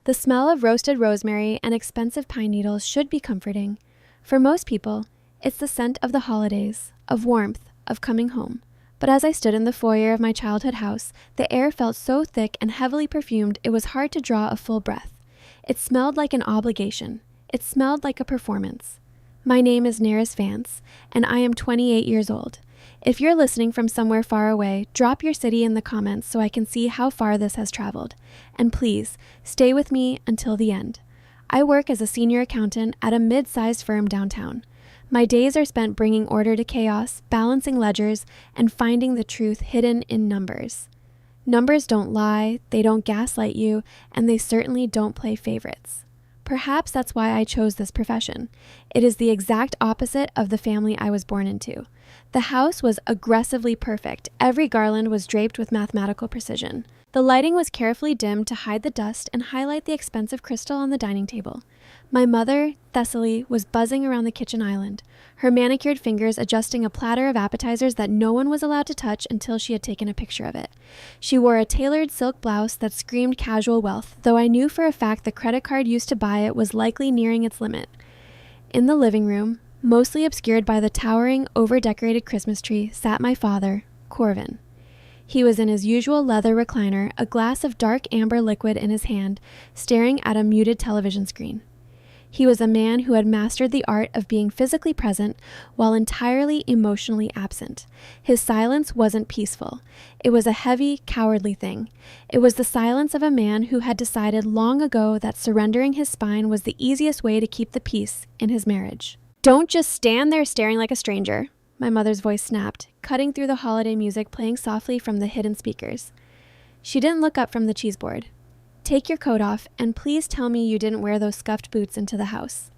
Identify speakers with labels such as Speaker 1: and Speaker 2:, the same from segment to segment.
Speaker 1: The smell of roasted rosemary and expensive pine needles should be comforting. For most people, it's the scent of the holidays, of warmth, of coming home. But as I stood in the foyer of my childhood house, the air felt so thick and heavily perfumed it was hard to draw a full breath. It smelled like an obligation. It smelled like a performance. My name is Neris Vance, and I am 28 years old. If you're listening from somewhere far away, drop your city in the comments so I can see how far this has traveled. And please, stay with me until the end. I work as a senior accountant at a mid-sized firm downtown. My days are spent bringing order to chaos, balancing ledgers, and finding the truth hidden in numbers. Numbers don't lie, they don't gaslight you, and they certainly don't play favorites. Perhaps that's why I chose this profession. It is the exact opposite of the family I was born into. The house was aggressively perfect. Every garland was draped with mathematical precision. The lighting was carefully dimmed to hide the dust and highlight the expensive crystal on the dining table. My mother, Thessaly, was buzzing around the kitchen island, her manicured fingers adjusting a platter of appetizers that no one was allowed to touch until she had taken a picture of it. She wore a tailored silk blouse that screamed casual wealth, though I knew for a fact the credit card used to buy it was likely nearing its limit. In the living room, mostly obscured by the towering, over-decorated Christmas tree, sat my father, Corvin. He was in his usual leather recliner, a glass of dark amber liquid in his hand, staring at a muted television screen. He was a man who had mastered the art of being physically present while entirely emotionally absent. His silence wasn't peaceful. It was a heavy, cowardly thing. It was the silence of a man who had decided long ago that surrendering his spine was the easiest way to keep the peace in his marriage. "Don't just stand there staring like a stranger," my mother's voice snapped, cutting through the holiday music playing softly from the hidden speakers. She didn't look up from the cheese board. "Take your coat off, and please tell me you didn't wear those scuffed boots into the house."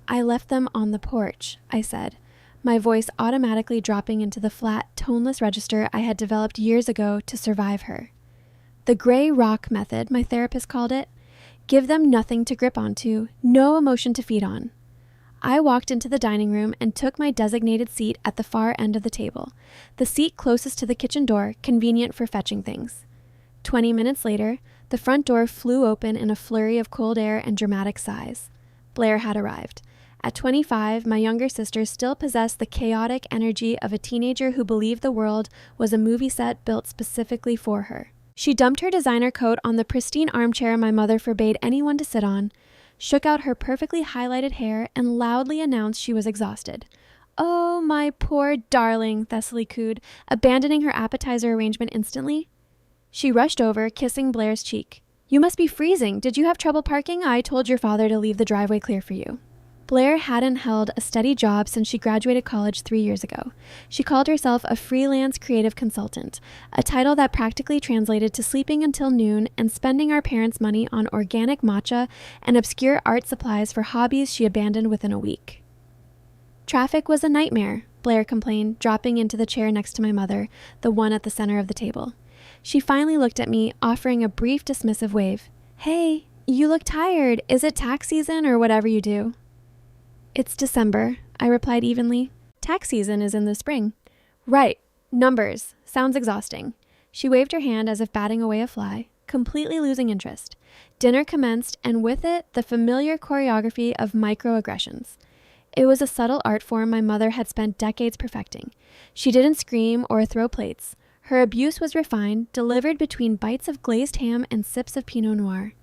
Speaker 1: "I left them on the porch," I said, my voice automatically dropping into the flat, toneless register I had developed years ago to survive her. The gray rock method, my therapist called it. Give them nothing to grip onto, no emotion to feed on. I walked into the dining room and took my designated seat at the far end of the table, the seat closest to the kitchen door, convenient for fetching things. 20 minutes later, the front door flew open in a flurry of cold air and dramatic sighs. Blair had arrived. At 25, my younger sister still possessed the chaotic energy of a teenager who believed the world was a movie set built specifically for her. She dumped her designer coat on the pristine armchair my mother forbade anyone to sit on, shook out her perfectly highlighted hair, and loudly announced she was exhausted. "Oh, my poor darling," Thessaly cooed, abandoning her appetizer arrangement instantly. She rushed over, kissing Blair's cheek. "You must be freezing. Did you have trouble parking? I told your father to leave the driveway clear for you." Blair hadn't held a steady job since she graduated college 3 years ago. She called herself a freelance creative consultant, a title that practically translated to sleeping until noon and spending our parents' money on organic matcha and obscure art supplies for hobbies she abandoned within a week. "Traffic was a nightmare," Blair complained, dropping into the chair next to my mother, the one at the center of the table. She finally looked at me, offering a brief dismissive wave. "Hey, you look tired. Is it tax season or whatever you do?" "It's December," I replied evenly. "Tax season is in the spring." "Right. Numbers. Sounds exhausting." She waved her hand as if batting away a fly, completely losing interest. Dinner commenced, and with it, the familiar choreography of microaggressions. It was a subtle art form my mother had spent decades perfecting. She didn't scream or throw plates. Her abuse was refined, delivered between bites of glazed ham and sips of Pinot Noir.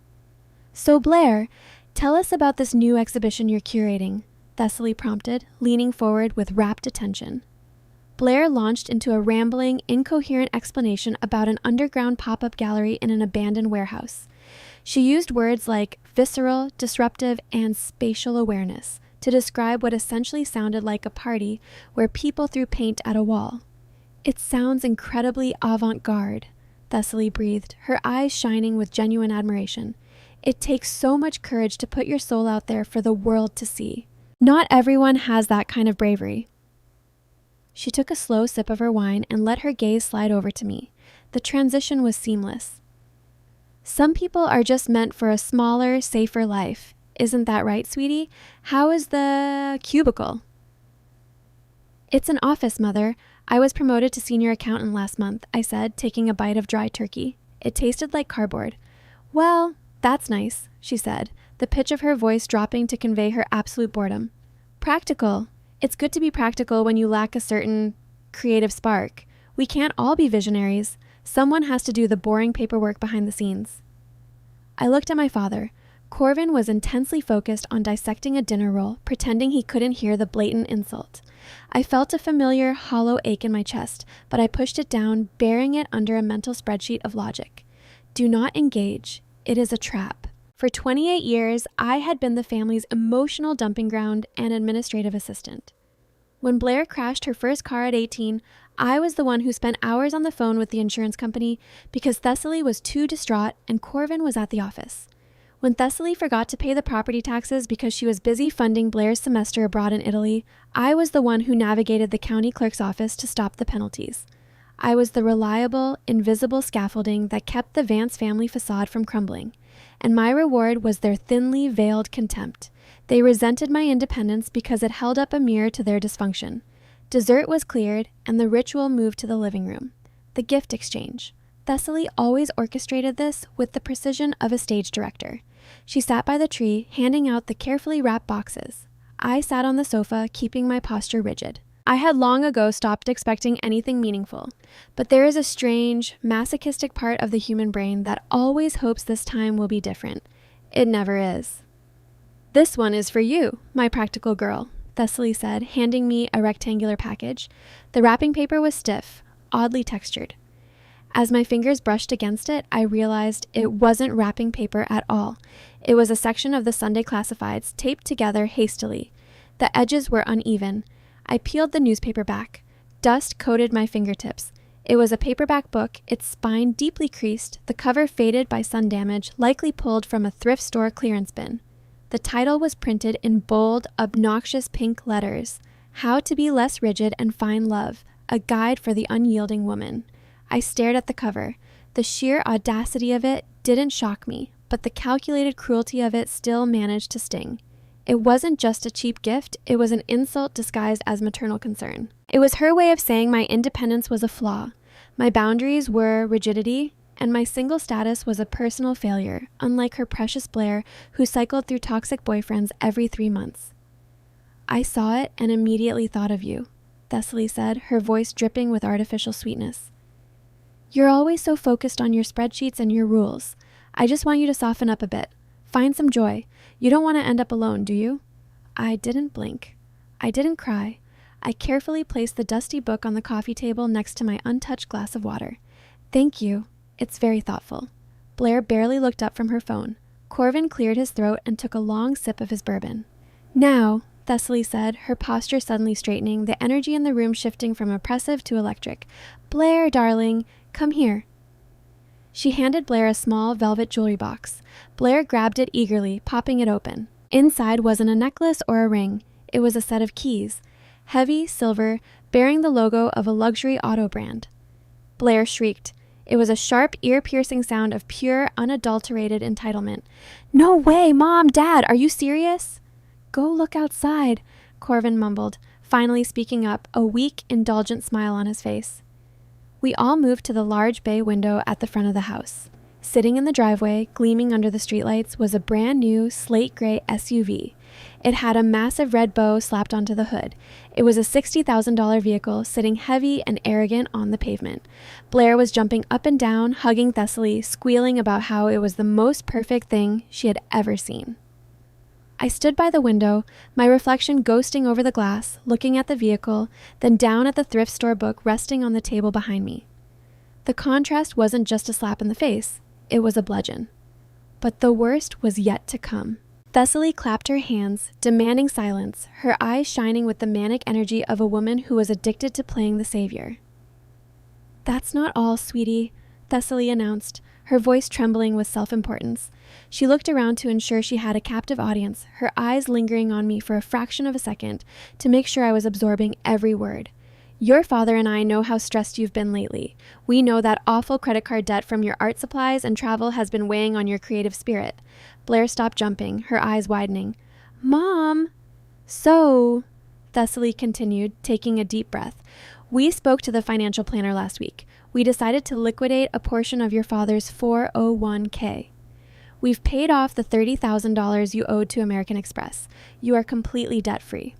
Speaker 1: "So Blair, tell us about this new exhibition you're curating," Thessaly prompted, leaning forward with rapt attention. Blair launched into a rambling, incoherent explanation about an underground pop-up gallery in an abandoned warehouse. She used words like visceral, disruptive, and spatial awareness to describe what essentially sounded like a party where people threw paint at a wall. "It sounds incredibly avant-garde," Thessaly breathed, her eyes shining with genuine admiration. "It takes so much courage to put your soul out there for the world to see. Not everyone has that kind of bravery." She took a slow sip of her wine and let her gaze slide over to me. The transition was seamless. "Some people are just meant for a smaller, safer life. Isn't that right, sweetie? How is the cubicle?" "It's an office, Mother. I was promoted to senior accountant last month," I said, taking a bite of dry turkey. It tasted like cardboard. "Well, That's nice, she said, the pitch of her voice dropping to convey her absolute boredom. Practical. It's good to be practical when you lack a certain creative spark. We can't all be visionaries. Someone has to do the boring paperwork behind the scenes. I looked at my father. Corvin was intensely focused on dissecting a dinner roll, pretending he couldn't hear the blatant insult. I felt a familiar, hollow ache in my chest, but I pushed it down, burying it under a mental spreadsheet of logic. Do not engage. It is a trap. For 28 years, I had been the family's emotional dumping ground and administrative assistant. When Blair crashed her first car at 18, I was the one who spent hours on the phone with the insurance company because Thessaly was too distraught and Corvin was at the office. When Thessaly forgot to pay the property taxes because she was busy funding Blair's semester abroad in Italy, I was the one who navigated the county clerk's office to stop the penalties. I was the reliable, invisible scaffolding that kept the Vance family facade from crumbling, and my reward was their thinly veiled contempt. They resented my independence because it held up a mirror to their dysfunction. Dessert was cleared, and the ritual moved to the living room. The gift exchange. Thessaly always orchestrated this with the precision of a stage director. She sat by the tree, handing out the carefully wrapped boxes. I sat on the sofa, keeping my posture rigid. I had long ago stopped expecting anything meaningful, but there is a strange, masochistic part of the human brain that always hopes this time will be different. It never is. This one is for you, my practical girl, Thessaly said, handing me a rectangular package. The wrapping paper was stiff, oddly textured. As my fingers brushed against it, I realized it wasn't wrapping paper at all. It was a section of the Sunday classifieds taped together hastily. The edges were uneven. I peeled the newspaper back. Dust coated my fingertips. It was a paperback book, its spine deeply creased, the cover faded by sun damage, likely pulled from a thrift store clearance bin. The title was printed in bold, obnoxious pink letters, How to Be Less Rigid and Find Love, a guide for the unyielding woman. I stared at the cover. The sheer audacity of it didn't shock me, but the calculated cruelty of it still managed to sting. It wasn't just a cheap gift, it was an insult disguised as maternal concern. It was her way of saying my independence was a flaw. My boundaries were rigidity, and my single status was a personal failure, unlike her precious Blair, who cycled through toxic boyfriends every 3 months. I saw it and immediately thought of you, Thessaly said, her voice dripping with artificial sweetness. You're always so focused on your spreadsheets and your rules. I just want you to soften up a bit. Find some joy. You don't want to end up alone, do you? I didn't blink. I didn't cry. I carefully placed the dusty book on the coffee table next to my untouched glass of water. Thank you. It's very thoughtful. Blair barely looked up from her phone. Corvin cleared his throat and took a long sip of his bourbon. Now, Thessaly said, her posture suddenly straightening, the energy in the room shifting from oppressive to electric. Blair, darling, come here. She handed Blair a small velvet jewelry box. Blair grabbed it eagerly, popping it open. Inside wasn't a necklace or a ring. It was a set of keys, heavy, silver, bearing the logo of a luxury auto brand. Blair shrieked. It was a sharp, ear-piercing sound of pure, unadulterated entitlement. No way, Mom, Dad, are you serious? Go look outside, Corvin mumbled, finally speaking up, a weak, indulgent smile on his face. We all moved to the large bay window at the front of the house. Sitting in the driveway, gleaming under the streetlights, was a brand new slate gray SUV. It had a massive red bow slapped onto the hood. It was a $60,000 vehicle sitting heavy and arrogant on the pavement. Blair was jumping up and down, hugging Thessaly, squealing about how it was the most perfect thing she had ever seen. I stood by the window, my reflection ghosting over the glass, looking at the vehicle, then down at the thrift store book resting on the table behind me. The contrast wasn't just a slap in the face, it was a bludgeon. But the worst was yet to come. Thessaly clapped her hands, demanding silence, her eyes shining with the manic energy of a woman who was addicted to playing the savior. That's not all, sweetie, Thessaly announced, her voice trembling with self-importance. She looked around to ensure she had a captive audience, her eyes lingering on me for a fraction of a second to make sure I was absorbing every word. Your father and I know how stressed you've been lately. We know that awful credit card debt from your art supplies and travel has been weighing on your creative spirit. Blair stopped jumping, her eyes widening. Mom! So, Thessaly continued, taking a deep breath. We spoke to the financial planner last week. We decided to liquidate a portion of your father's 401k. We've paid off the $30,000 you owed to American Express. You are completely debt-free."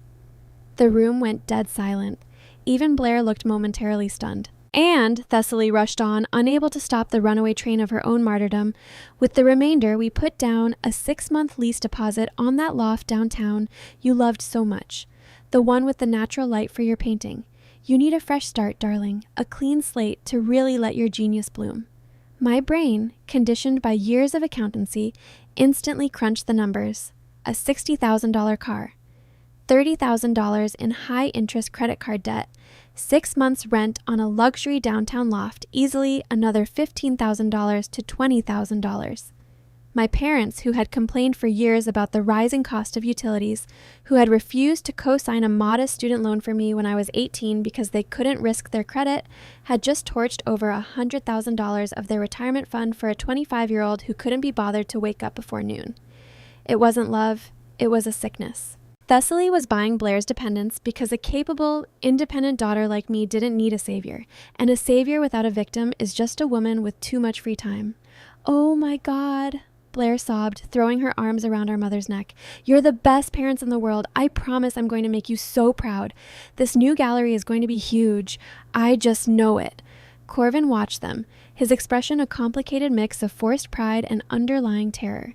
Speaker 1: The room went dead silent. Even Blair looked momentarily stunned. "And," Thessaly rushed on, unable to stop the runaway train of her own martyrdom, "with the remainder, we put down a 6-month lease deposit on that loft downtown you loved so much, the one with the natural light for your painting. You need a fresh start, darling, a clean slate to really let your genius bloom." My brain, conditioned by years of accountancy, instantly crunched the numbers. A $60,000 car, $30,000 in high-interest credit card debt, 6 months rent on a luxury downtown loft, easily another $15,000 to $20,000. My parents, who had complained for years about the rising cost of utilities, who had refused to co-sign a modest student loan for me when I was 18 because they couldn't risk their credit, had just torched over $100,000 of their retirement fund for a 25-year-old who couldn't be bothered to wake up before noon. It wasn't love, it was a sickness. Thessaly was buying Blair's dependence because a capable, independent daughter like me didn't need a savior, and a savior without a victim is just a woman with too much free time. "Oh my God," Blair sobbed, throwing her arms around our mother's neck. "You're the best parents in the world. I promise I'm going to make you so proud. This new gallery is going to be huge. I just know it." Corvin watched them, his expression a complicated mix of forced pride and underlying terror.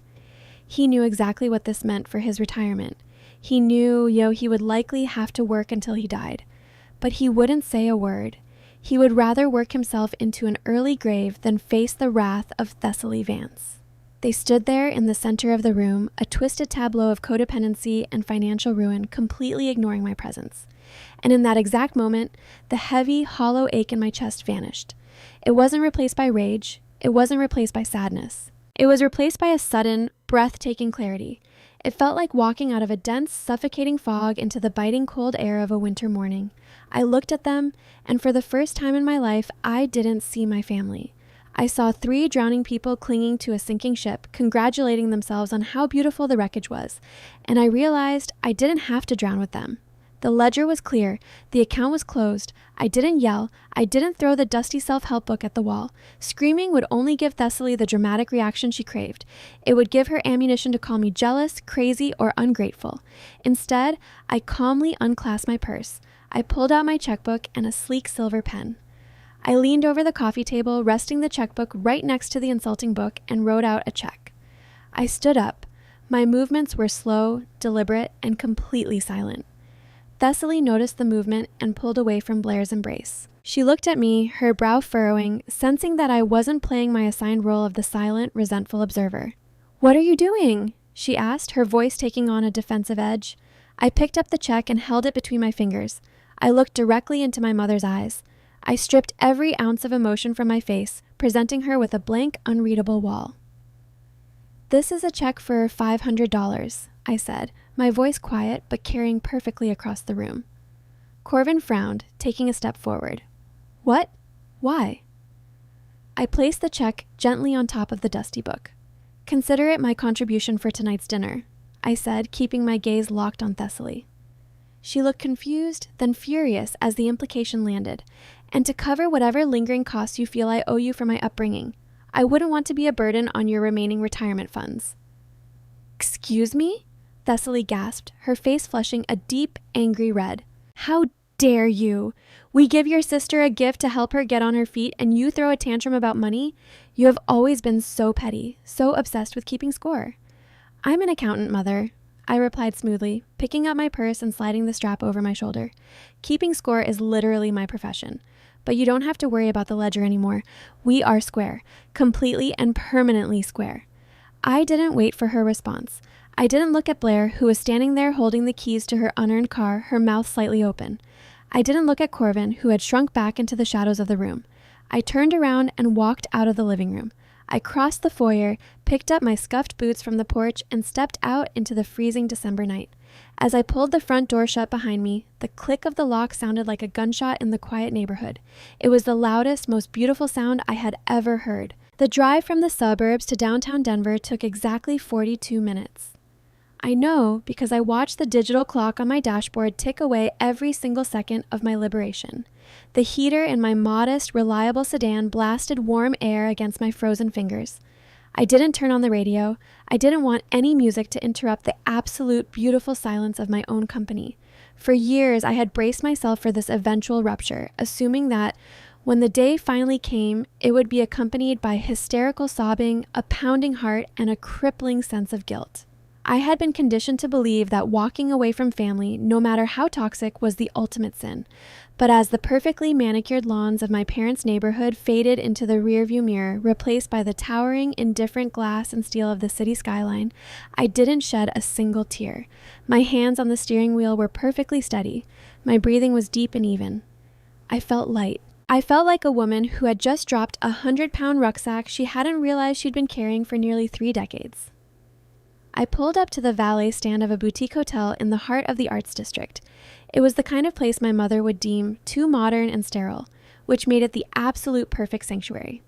Speaker 1: He knew exactly what this meant for his retirement. He knew, he would likely have to work until he died. But he wouldn't say a word. He would rather work himself into an early grave than face the wrath of Thessaly Vance. They stood there in the center of the room, a twisted tableau of codependency and financial ruin, completely ignoring my presence. And in that exact moment, the heavy, hollow ache in my chest vanished. It wasn't replaced by rage. It wasn't replaced by sadness. It was replaced by a sudden, breathtaking clarity. It felt like walking out of a dense, suffocating fog into the biting cold air of a winter morning. I looked at them, and for the first time in my life, I didn't see my family. I saw 3 drowning people clinging to a sinking ship, congratulating themselves on how beautiful the wreckage was, and I realized I didn't have to drown with them. The ledger was clear. The account was closed. I didn't yell. I didn't throw the dusty self-help book at the wall. Screaming would only give Thessaly the dramatic reaction she craved. It would give her ammunition to call me jealous, crazy, or ungrateful. Instead, I calmly unclasped my purse. I pulled out my checkbook and a sleek silver pen. I leaned over the coffee table, resting the checkbook right next to the insulting book, and wrote out a check. I stood up. My movements were slow, deliberate, and completely silent. Thessaly noticed the movement and pulled away from Blair's embrace. She looked at me, her brow furrowing, sensing that I wasn't playing my assigned role of the silent, resentful observer. "What are you doing?" she asked, her voice taking on a defensive edge. I picked up the check and held it between my fingers. I looked directly into my mother's eyes. I stripped every ounce of emotion from my face, presenting her with a blank, unreadable wall. "This is a check for $500, I said, my voice quiet but carrying perfectly across the room. Corvin frowned, taking a step forward. "What? Why?" I placed the check gently on top of the dusty book. "Consider it my contribution for tonight's dinner," I said, keeping my gaze locked on Thessaly. She looked confused, then furious as the implication landed. "And to cover whatever lingering costs you feel I owe you for my upbringing. I wouldn't want to be a burden on your remaining retirement funds." "Excuse me?" Thessaly gasped, her face flushing a deep, angry red. "How dare you? We give your sister a gift to help her get on her feet, and you throw a tantrum about money? You have always been so petty, so obsessed with keeping score." "I'm an accountant, Mother," I replied smoothly, picking up my purse and sliding the strap over my shoulder. "Keeping score is literally my profession. But you don't have to worry about the ledger anymore. We are square, completely and permanently square." I didn't wait for her response. I didn't look at Blair, who was standing there holding the keys to her unearned car, her mouth slightly open. I didn't look at Corvin, who had shrunk back into the shadows of the room. I turned around and walked out of the living room. I crossed the foyer, picked up my scuffed boots from the porch, and stepped out into the freezing December night. As I pulled the front door shut behind me, the click of the lock sounded like a gunshot in the quiet neighborhood. It was the loudest, most beautiful sound I had ever heard. The drive from the suburbs to downtown Denver took exactly 42 minutes. I know because I watched the digital clock on my dashboard tick away every single second of my liberation. The heater in my modest, reliable sedan blasted warm air against my frozen fingers. I didn't turn on the radio. I didn't want any music to interrupt the absolute beautiful silence of my own company. For years, I had braced myself for this eventual rupture, assuming that when the day finally came, it would be accompanied by hysterical sobbing, a pounding heart, and a crippling sense of guilt. I had been conditioned to believe that walking away from family, no matter how toxic, was the ultimate sin. But as the perfectly manicured lawns of my parents' neighborhood faded into the rearview mirror, replaced by the towering, indifferent glass and steel of the city skyline, I didn't shed a single tear. My hands on the steering wheel were perfectly steady. My breathing was deep and even. I felt light. I felt like a woman who had just dropped a 100-pound rucksack she hadn't realized she'd been carrying for nearly 3 decades. I pulled up to the valet stand of a boutique hotel in the heart of the Arts District. It was the kind of place my mother would deem too modern and sterile, which made it the absolute perfect sanctuary.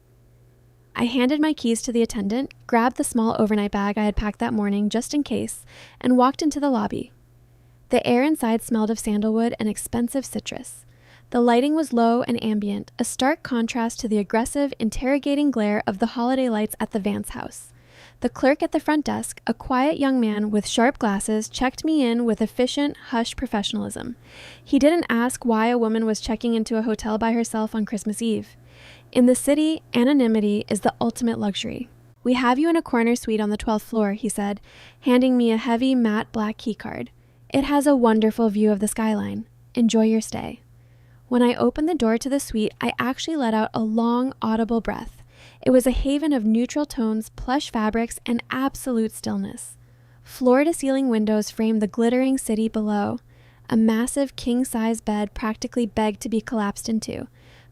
Speaker 1: I handed my keys to the attendant, grabbed the small overnight bag I had packed that morning just in case, and walked into the lobby. The air inside smelled of sandalwood and expensive citrus. The lighting was low and ambient, a stark contrast to the aggressive, interrogating glare of the holiday lights at the Vance house. The clerk at the front desk, a quiet young man with sharp glasses, checked me in with efficient, hushed professionalism. He didn't ask why a woman was checking into a hotel by herself on Christmas Eve. In the city, anonymity is the ultimate luxury. "We have you in a corner suite on the 12th floor," he said, handing me a heavy matte black keycard. "It has a wonderful view of the skyline. Enjoy your stay." When I opened the door to the suite, I actually let out a long, audible breath. It was a haven of neutral tones, plush fabrics, and absolute stillness. Floor-to-ceiling windows framed the glittering city below. A massive king-size bed practically begged to be collapsed into.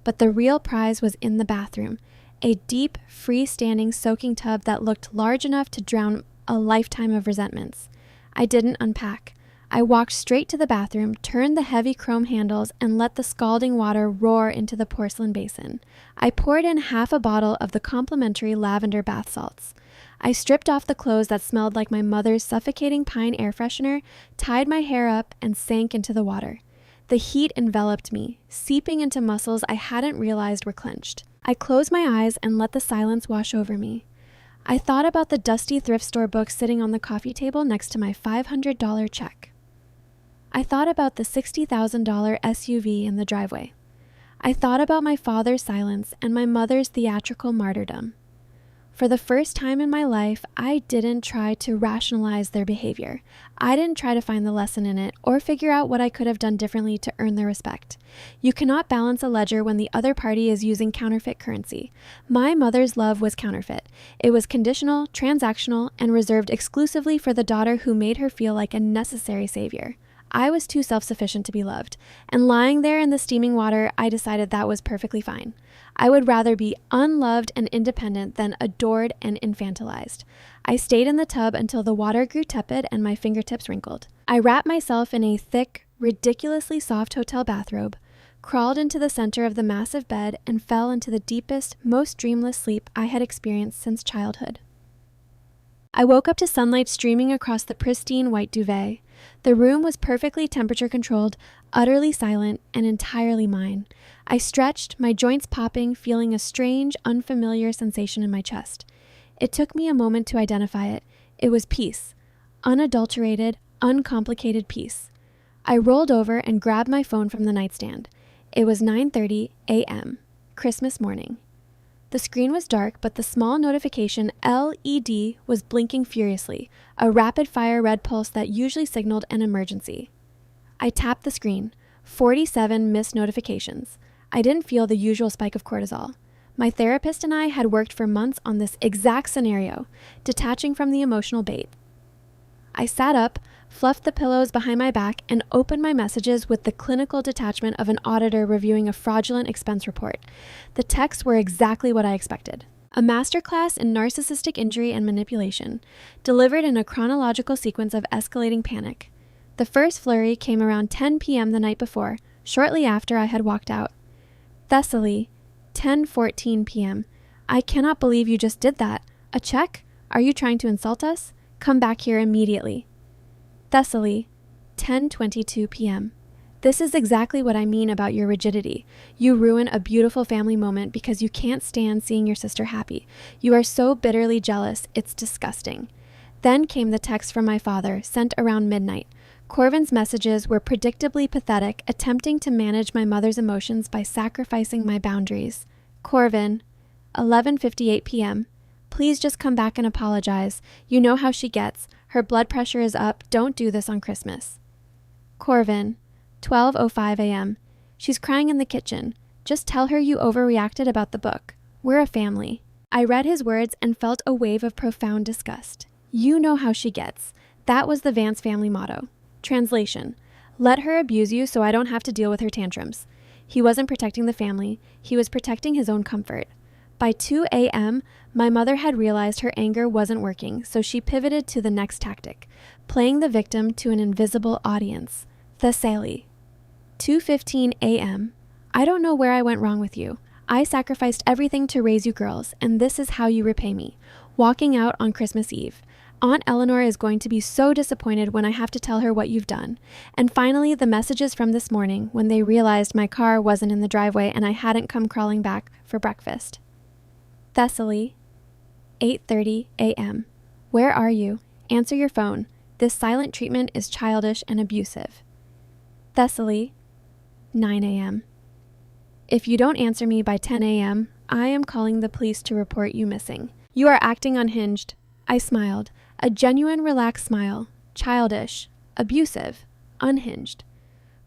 Speaker 1: But the real prize was in the bathroom, a deep, freestanding soaking tub that looked large enough to drown a lifetime of resentments. I didn't unpack. I walked straight to the bathroom, turned the heavy chrome handles, and let the scalding water roar into the porcelain basin. I poured in half a bottle of the complimentary lavender bath salts. I stripped off the clothes that smelled like my mother's suffocating pine air freshener, tied my hair up, and sank into the water. The heat enveloped me, seeping into muscles I hadn't realized were clenched. I closed my eyes and let the silence wash over me. I thought about the dusty thrift store book sitting on the coffee table next to my $500 check. I thought about the $60,000 SUV in the driveway. I thought about my father's silence and my mother's theatrical martyrdom. For the first time in my life, I didn't try to rationalize their behavior. I didn't try to find the lesson in it or figure out what I could have done differently to earn their respect. You cannot balance a ledger when the other party is using counterfeit currency. My mother's love was counterfeit. It was conditional, transactional, and reserved exclusively for the daughter who made her feel like a necessary savior. I was too self-sufficient to be loved, and lying there in the steaming water, I decided that was perfectly fine. I would rather be unloved and independent than adored and infantilized. I stayed in the tub until the water grew tepid and my fingertips wrinkled. I wrapped myself in a thick, ridiculously soft hotel bathrobe, crawled into the center of the massive bed, and fell into the deepest, most dreamless sleep I had experienced since childhood. I woke up to sunlight streaming across the pristine white duvet. The room was perfectly temperature-controlled, utterly silent, and entirely mine. I stretched, my joints popping, feeling a strange, unfamiliar sensation in my chest. It took me a moment to identify it. It was peace. Unadulterated, uncomplicated peace. I rolled over and grabbed my phone from the nightstand. It was 9:30 a.m., Christmas morning. The screen was dark, but the small notification LED was blinking furiously, a rapid-fire red pulse that usually signaled an emergency. I tapped the screen. 47 missed notifications. I didn't feel the usual spike of cortisol. My therapist and I had worked for months on this exact scenario, detaching from the emotional bait. I sat up, fluffed the pillows behind my back, and opened my messages with the clinical detachment of an auditor reviewing a fraudulent expense report. The texts were exactly what I expected. A masterclass in narcissistic injury and manipulation, delivered in a chronological sequence of escalating panic. The first flurry came around 10 p.m. the night before, shortly after I had walked out. Thessaly, 10:14 p.m. I cannot believe you just did that. A check? Are you trying to insult us? Come back here immediately. Thessaly, 10:22 p.m. This is exactly what I mean about your rigidity. You ruin a beautiful family moment because you can't stand seeing your sister happy. You are so bitterly jealous, it's disgusting. Then came the text from my father, sent around midnight. Corvin's messages were predictably pathetic, attempting to manage my mother's emotions by sacrificing my boundaries. Corvin, 11:58 p.m. Please just come back and apologize. You know how she gets. Her blood pressure is up. Don't do this on Christmas. Corvin, 12:05 a.m. She's crying in the kitchen. Just tell her you overreacted about the book. We're a family. I read his words and felt a wave of profound disgust. You know how she gets. That was the Vance family motto. Translation: let her abuse you so I don't have to deal with her tantrums. He wasn't protecting the family. He was protecting his own comfort. By 2 a.m., my mother had realized her anger wasn't working, so she pivoted to the next tactic, playing the victim to an invisible audience. Thessaly. 2:15 a.m. I don't know where I went wrong with you. I sacrificed everything to raise you girls, and this is how you repay me. Walking out on Christmas Eve. Aunt Eleanor is going to be so disappointed when I have to tell her what you've done. And finally, the messages from this morning when they realized my car wasn't in the driveway and I hadn't come crawling back for breakfast. Thessaly, 8:30 a.m. Where are you? Answer your phone. This silent treatment is childish and abusive. Thessaly, 9 a.m. If you don't answer me by 10 a.m., I am calling the police to report you missing. You are acting unhinged. I smiled. A genuine relaxed smile. Childish. Abusive. Unhinged.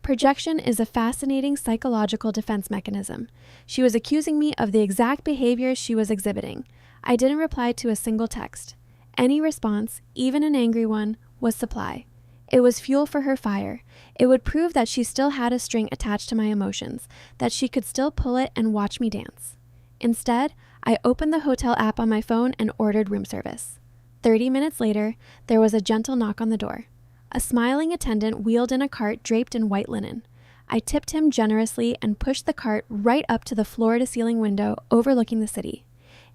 Speaker 1: Projection is a fascinating psychological defense mechanism. She was accusing me of the exact behaviors she was exhibiting. I didn't reply to a single text. Any response, even an angry one, was supply. It was fuel for her fire. It would prove that she still had a string attached to my emotions, that she could still pull it and watch me dance. Instead, I opened the hotel app on my phone and ordered room service. 30 minutes later, there was a gentle knock on the door. A smiling attendant wheeled in a cart draped in white linen. I tipped him generously and pushed the cart right up to the floor-to-ceiling window overlooking the city.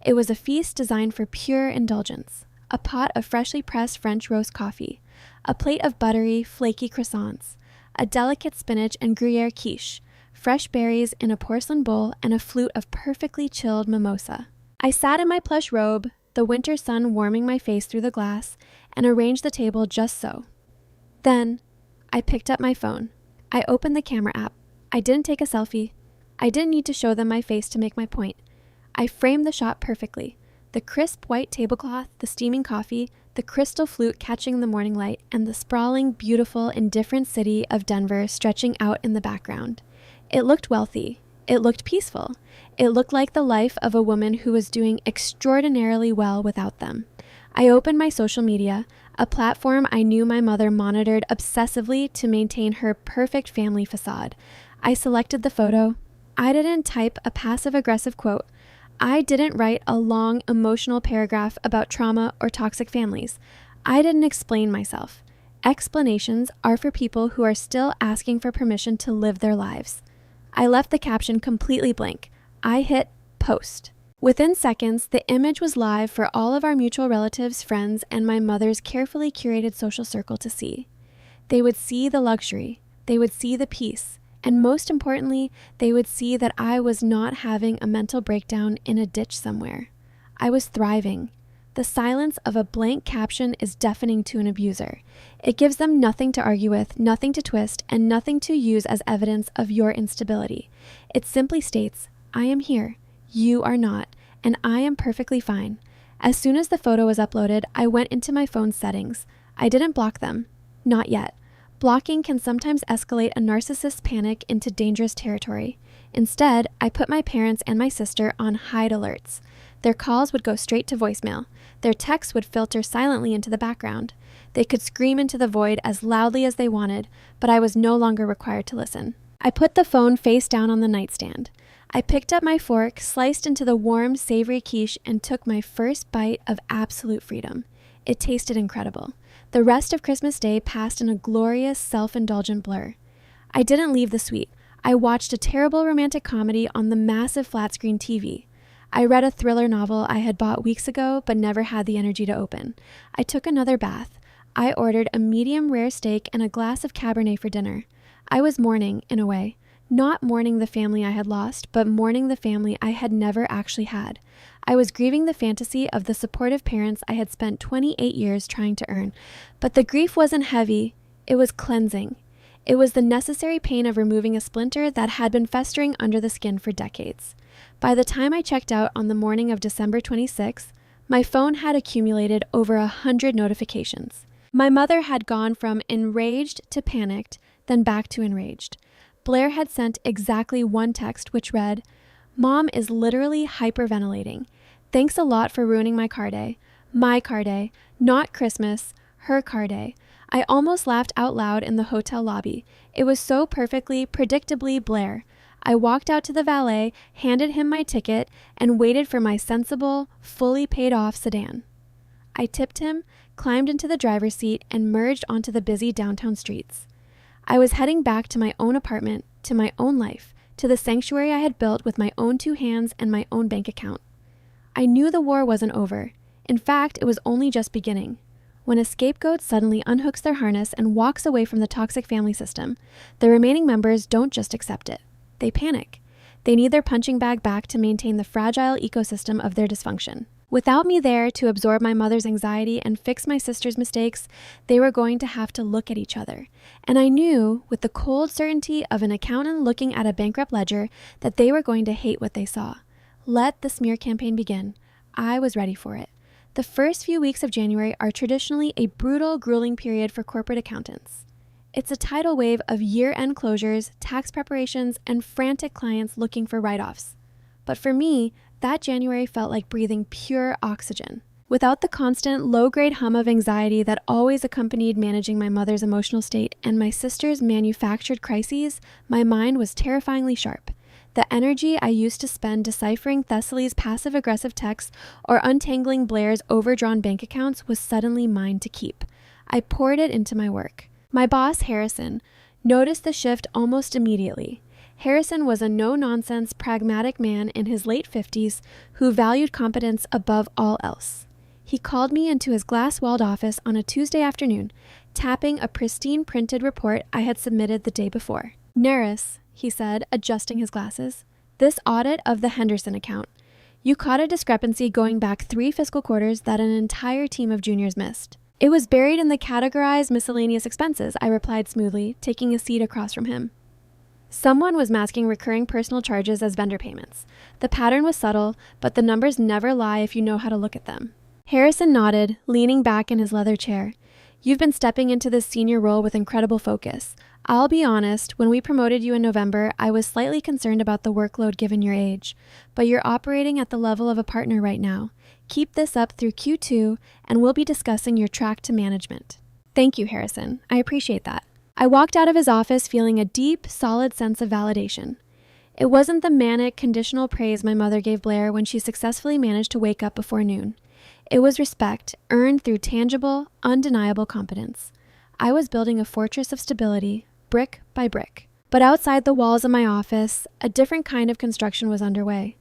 Speaker 1: It was a feast designed for pure indulgence. A pot of freshly pressed French roast coffee, a plate of buttery, flaky croissants, a delicate spinach and Gruyere quiche, fresh berries in a porcelain bowl, and a flute of perfectly chilled mimosa. I sat in my plush robe, the winter sun warming my face through the glass, and arranged the table just so. Then, I picked up my phone. I opened the camera app. I didn't take a selfie. I didn't need to show them my face to make my point. I framed the shot perfectly. The crisp white tablecloth, the steaming coffee, the crystal flute catching the morning light, and the sprawling, beautiful, indifferent city of Denver stretching out in the background. It looked wealthy. It looked peaceful. It looked like the life of a woman who was doing extraordinarily well without them. I opened my social media, a platform I knew my mother monitored obsessively to maintain her perfect family facade. I selected the photo. I didn't type a passive-aggressive quote. I didn't write a long, emotional paragraph about trauma or toxic families. I didn't explain myself. Explanations are for people who are still asking for permission to live their lives. I left the caption completely blank. I hit post. Within seconds, the image was live for all of our mutual relatives, friends, and my mother's carefully curated social circle to see. They would see the luxury. They would see the peace. And most importantly, they would see that I was not having a mental breakdown in a ditch somewhere. I was thriving. The silence of a blank caption is deafening to an abuser. It gives them nothing to argue with, nothing to twist, and nothing to use as evidence of your instability. It simply states, I am here, you are not, and I am perfectly fine. As soon as the photo was uploaded, I went into my phone's settings. I didn't block them. Not yet. Blocking can sometimes escalate a narcissist's panic into dangerous territory. Instead, I put my parents and my sister on hide alerts. Their calls would go straight to voicemail. Their texts would filter silently into the background. They could scream into the void as loudly as they wanted, but I was no longer required to listen. I put the phone face down on the nightstand. I picked up my fork, sliced into the warm, savory quiche, and took my first bite of absolute freedom. It tasted incredible. The rest of Christmas Day passed in a glorious, self-indulgent blur. I didn't leave the suite. I watched a terrible romantic comedy on the massive flat-screen TV. I read a thriller novel I had bought weeks ago but never had the energy to open. I took another bath. I ordered a medium rare steak and a glass of Cabernet for dinner. I was mourning, in a way. Not mourning the family I had lost, but mourning the family I had never actually had. I was grieving the fantasy of the supportive parents I had spent 28 years trying to earn. But the grief wasn't heavy, it was cleansing. It was the necessary pain of removing a splinter that had been festering under the skin for decades. By the time I checked out on the morning of December 26th, my phone had accumulated over 100 notifications. My mother had gone from enraged to panicked, then back to enraged. Blair had sent exactly one text which read, "Mom is literally hyperventilating. Thanks a lot for ruining my car day. My car day, not Christmas, her car day." I almost laughed out loud in the hotel lobby. It was so perfectly, predictably Blair. I walked out to the valet, handed him my ticket, and waited for my sensible, fully paid off sedan. I tipped him, climbed into the driver's seat, and merged onto the busy downtown streets. I was heading back to my own apartment, to my own life, to the sanctuary I had built with my own 2 hands and my own bank account. I knew the war wasn't over. In fact, it was only just beginning. When a scapegoat suddenly unhooks their harness and walks away from the toxic family system, the remaining members don't just accept it. They panic. They need their punching bag back to maintain the fragile ecosystem of their dysfunction. Without me there to absorb my mother's anxiety and fix my sister's mistakes, they were going to have to look at each other. And I knew, with the cold certainty of an accountant looking at a bankrupt ledger, that they were going to hate what they saw. Let the smear campaign begin. I was ready for it. The first few weeks of January are traditionally a brutal, grueling period for corporate accountants. It's a tidal wave of year-end closures, tax preparations, and frantic clients looking for write-offs. But for me, that January felt like breathing pure oxygen. Without the constant, low-grade hum of anxiety that always accompanied managing my mother's emotional state and my sister's manufactured crises, my mind was terrifyingly sharp. The energy I used to spend deciphering Thessaly's passive-aggressive texts or untangling Blair's overdrawn bank accounts was suddenly mine to keep. I poured it into my work. My boss, Harrison, noticed the shift almost immediately. Harrison was a no-nonsense, pragmatic man in his late 50s who valued competence above all else. He called me into his glass-walled office on a Tuesday afternoon, tapping a pristine printed report I had submitted the day before. "Neris," he said, adjusting his glasses, "this audit of the Henderson account. You caught a discrepancy going back 3 fiscal quarters that an entire team of juniors missed." "It was buried in the categorized miscellaneous expenses," I replied smoothly, taking a seat across from him. Someone was masking recurring personal charges as vendor payments. The pattern was subtle, but the numbers never lie if you know how to look at them. Harrison nodded, leaning back in his leather chair. "You've been stepping into this senior role with incredible focus. I'll be honest, when we promoted you in November, I was slightly concerned about the workload given your age. But you're operating at the level of a partner right now. Keep this up through Q2, and we'll be discussing your track to management." "Thank you, Harrison. I appreciate that." I walked out of his office feeling a deep, solid sense of validation. It wasn't the manic, conditional praise my mother gave Blair when she successfully managed to wake up before noon. It was respect, earned through tangible, undeniable competence. I was building a fortress of stability, brick by brick. But outside the walls of my office, a different kind of construction was underway.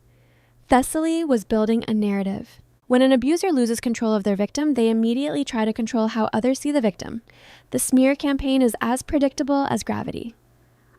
Speaker 1: Thessaly was building a narrative. When an abuser loses control of their victim, they immediately try to control how others see the victim. The smear campaign is as predictable as gravity.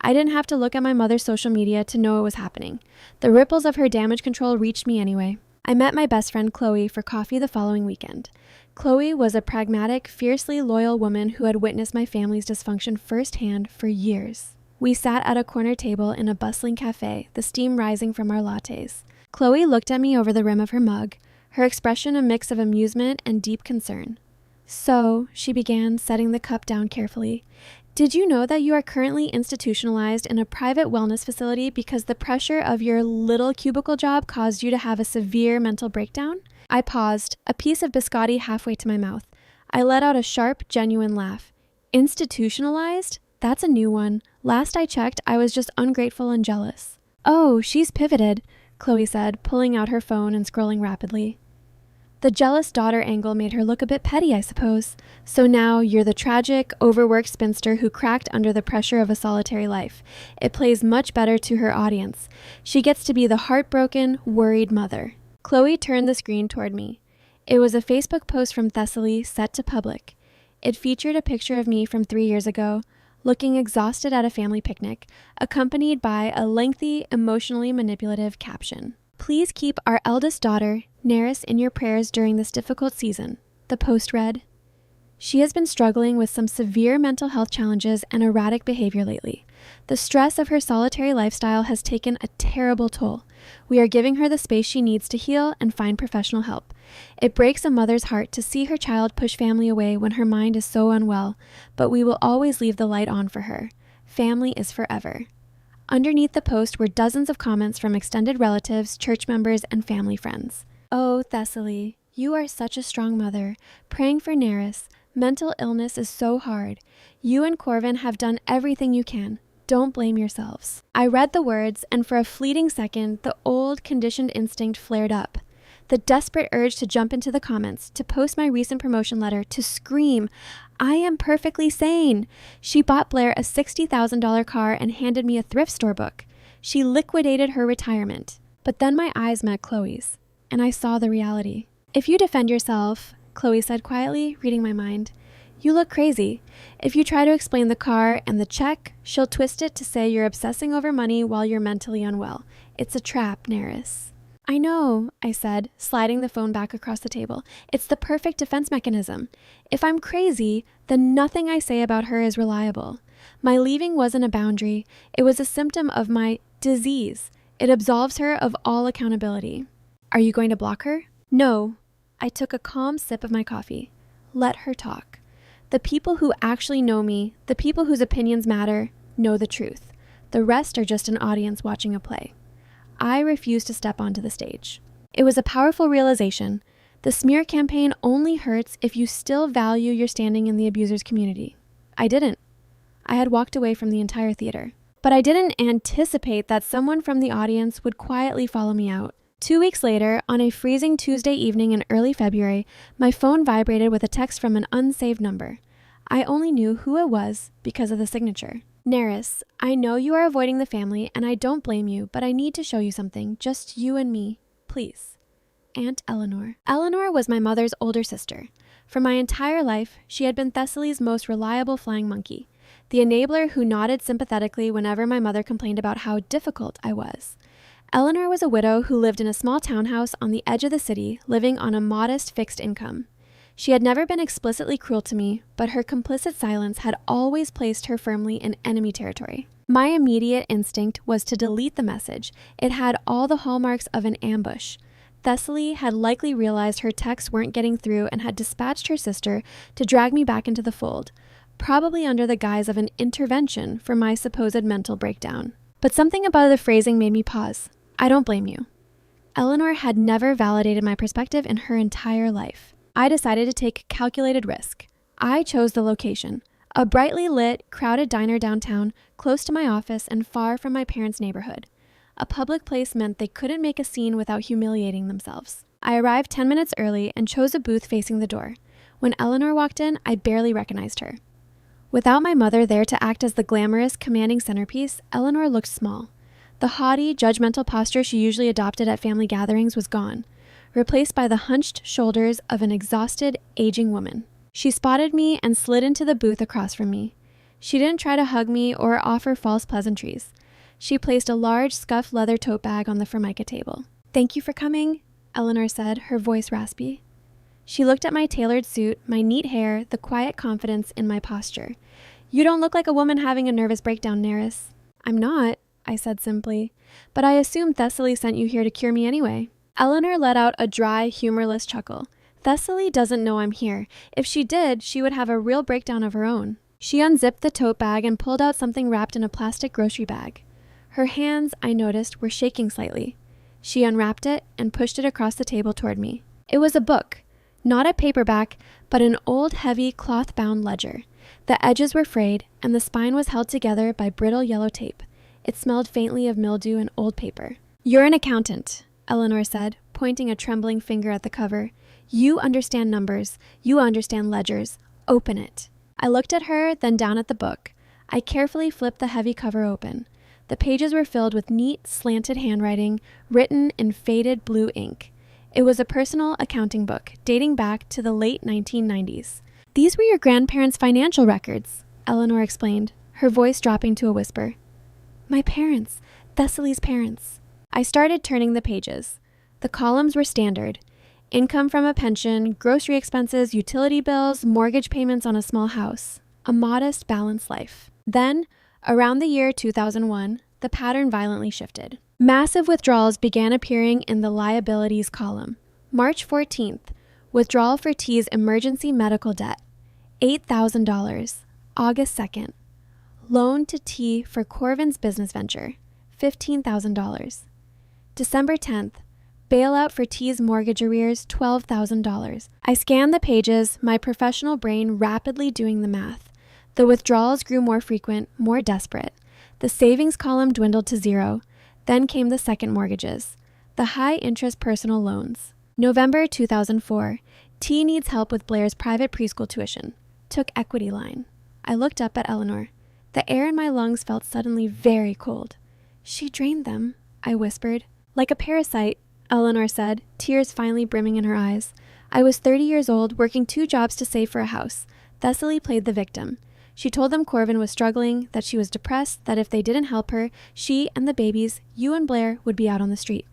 Speaker 1: I didn't have to look at my mother's social media to know it was happening. The ripples of her damage control reached me anyway. I met my best friend Chloe for coffee the following weekend. Chloe was a pragmatic, fiercely loyal woman who had witnessed my family's dysfunction firsthand for years. We sat at a corner table in a bustling cafe, the steam rising from our lattes. Chloe looked at me over the rim of her mug, her expression a mix of amusement and deep concern. "So," she began, setting the cup down carefully, "did you know that you are currently institutionalized in a private wellness facility because the pressure of your little cubicle job caused you to have a severe mental breakdown?" I paused, a piece of biscotti halfway to my mouth. I let out a sharp, genuine laugh. "Institutionalized? That's a new one. Last I checked, I was just ungrateful and jealous." "Oh, she's pivoted," Chloe said, pulling out her phone and scrolling rapidly. "The jealous daughter angle made her look a bit petty, I suppose. So now you're the tragic, overworked spinster who cracked under the pressure of a solitary life. It plays much better to her audience. She gets to be the heartbroken, worried mother." Chloe turned the screen toward me. It was a Facebook post from Thessaly set to public. It featured a picture of me from 3 years ago, looking exhausted at a family picnic, accompanied by a lengthy, emotionally manipulative caption. "Please keep our eldest daughter, Neris, in your prayers during this difficult season," the post read. She has been struggling with some severe mental health challenges and erratic behavior lately. The stress of her solitary lifestyle has taken a terrible toll. We are giving her the space she needs to heal and find professional help. It breaks a mother's heart to see her child push family away when her mind is so unwell, but we will always leave the light on for her. Family is forever. Underneath the post were dozens of comments from extended relatives, church members, and family friends. "Oh, Thessaly, you are such a strong mother. Praying for Neris. Mental illness is so hard. You and Corvin have done everything you can. Don't blame yourselves." I read the words, and for a fleeting second, the old conditioned instinct flared up. The desperate urge to jump into the comments, to post my recent promotion letter, to scream, "I am perfectly sane. She bought Blair a $60,000 car and handed me a thrift store book. She liquidated her retirement." But then my eyes met Chloe's, and I saw the reality. "If you defend yourself," Chloe said quietly, reading my mind, "you look crazy. If you try to explain the car and the check, she'll twist it to say you're obsessing over money while you're mentally unwell. It's a trap, Neris." "I know," I said, sliding the phone back across the table. "It's the perfect defense mechanism. If I'm crazy, then nothing I say about her is reliable. My leaving wasn't a boundary. It was a symptom of my disease. It absolves her of all accountability." "Are you going to block her?" "No." I took a calm sip of my coffee. Let her talk. The people who actually know me, the people whose opinions matter, know the truth. The rest are just an audience watching a play. I refused to step onto the stage. It was a powerful realization. The smear campaign only hurts if you still value your standing in the abuser's community. I didn't. I had walked away from the entire theater. But I didn't anticipate that someone from the audience would quietly follow me out. 2 weeks later, on a freezing Tuesday evening in early February, my phone vibrated with a text from an unsaved number. I only knew who it was because of the signature. "Neris, I know you are avoiding the family, and I don't blame you, but I need to show you something, just you and me, please. Aunt Eleanor." Eleanor was my mother's older sister. For my entire life, she had been Thessaly's most reliable flying monkey, the enabler who nodded sympathetically whenever my mother complained about how difficult I was. Eleanor was a widow who lived in a small townhouse on the edge of the city, living on a modest fixed income. She had never been explicitly cruel to me, but her complicit silence had always placed her firmly in enemy territory. My immediate instinct was to delete the message. It had all the hallmarks of an ambush. Thessaly had likely realized her texts weren't getting through and had dispatched her sister to drag me back into the fold, probably under the guise of an intervention for my supposed mental breakdown. But something about the phrasing made me pause. "I don't blame you." Eleanor had never validated my perspective in her entire life. I decided to take calculated risk. I chose the location, a brightly lit, crowded diner downtown, close to my office and far from my parents' neighborhood. A public place meant they couldn't make a scene without humiliating themselves. I arrived 10 minutes early and chose a booth facing the door. When Eleanor walked in, I barely recognized her. Without my mother there to act as the glamorous, commanding centerpiece, Eleanor looked small. The haughty, judgmental posture she usually adopted at family gatherings was gone, replaced by the hunched shoulders of an exhausted, aging woman. She spotted me and slid into the booth across from me. She didn't try to hug me or offer false pleasantries. She placed a large, scuffed leather tote bag on the Formica table. "Thank you for coming," Eleanor said, her voice raspy. She looked at my tailored suit, my neat hair, the quiet confidence in my posture. "You don't look like a woman having a nervous breakdown, Neris." "I'm not," I said simply, "but I assumed Thessaly sent you here to cure me anyway." Eleanor let out a dry, humorless chuckle. "Thessaly doesn't know I'm here. If she did, she would have a real breakdown of her own." She unzipped the tote bag and pulled out something wrapped in a plastic grocery bag. Her hands, I noticed, were shaking slightly. She unwrapped it and pushed it across the table toward me. It was a book, not a paperback, but an old, heavy, cloth-bound ledger. The edges were frayed, and the spine was held together by brittle yellow tape. It smelled faintly of mildew and old paper. "You're an accountant," Eleanor said, pointing a trembling finger at the cover. "You understand numbers. You understand ledgers. Open it." I looked at her, then down at the book. I carefully flipped the heavy cover open. The pages were filled with neat, slanted handwriting, written in faded blue ink. It was a personal accounting book, dating back to the late 1990s. "These were your grandparents' financial records," Eleanor explained, her voice dropping to a whisper. My parents, Thessaly's parents. I started turning the pages. The columns were standard. Income from a pension, grocery expenses, utility bills, mortgage payments on a small house. A modest, balanced life. Then, around the year 2001, the pattern violently shifted. Massive withdrawals began appearing in the liabilities column. March 14th, withdrawal for T's emergency medical debt, $8,000. August 2nd, loan to T for Corvin's business venture, $15,000. December 10th, bailout for T's mortgage arrears, $12,000. I scanned the pages, my professional brain rapidly doing the math. The withdrawals grew more frequent, more desperate. The savings column dwindled to zero. Then came the second mortgages, the high-interest personal loans. November 2004, T needs help with Blair's private preschool tuition. Took equity line. I looked up at Eleanor. The air in my lungs felt suddenly very cold. She drained them, I whispered. Like a parasite, Eleanor said, tears finally brimming in her eyes. I was 30 years old, working 2 jobs to save for a house. Thessaly played the victim. She told them Corvin was struggling, that she was depressed, that if they didn't help her, she and the babies, you and Blair, would be out on the street.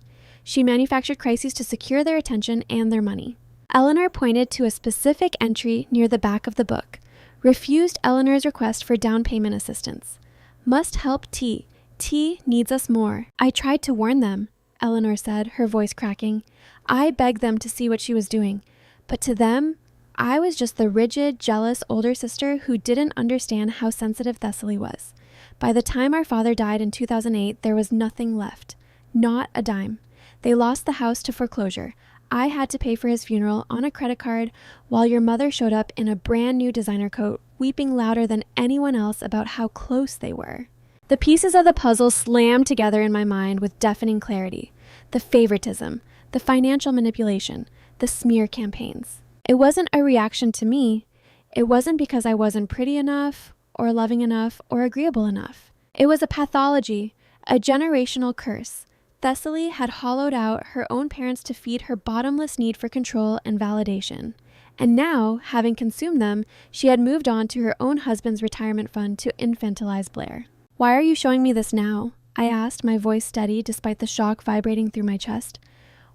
Speaker 1: She manufactured crises to secure their attention and their money. Eleanor pointed to a specific entry near the back of the book. Refused Eleanor's request for down payment assistance. Must help T. T needs us more. I tried to warn them, Eleanor said, her voice cracking. I begged them to see what she was doing. But to them, I was just the rigid, jealous older sister who didn't understand how sensitive Thessaly was. By the time our father died in 2008, there was nothing left. Not a dime. They lost the house to foreclosure. I had to pay for his funeral on a credit card while your mother showed up in a brand new designer coat, weeping louder than anyone else about how close they were. The pieces of the puzzle slammed together in my mind with deafening clarity. The favoritism, the financial manipulation, the smear campaigns. It wasn't a reaction to me. It wasn't because I wasn't pretty enough, or loving enough, or agreeable enough. It was a pathology, a generational curse. Thessaly had hollowed out her own parents to feed her bottomless need for control and validation. And now, having consumed them, she had moved on to her own husband's retirement fund to infantilize Blair. Why are you showing me this now? I asked, my voice steady despite the shock vibrating through my chest.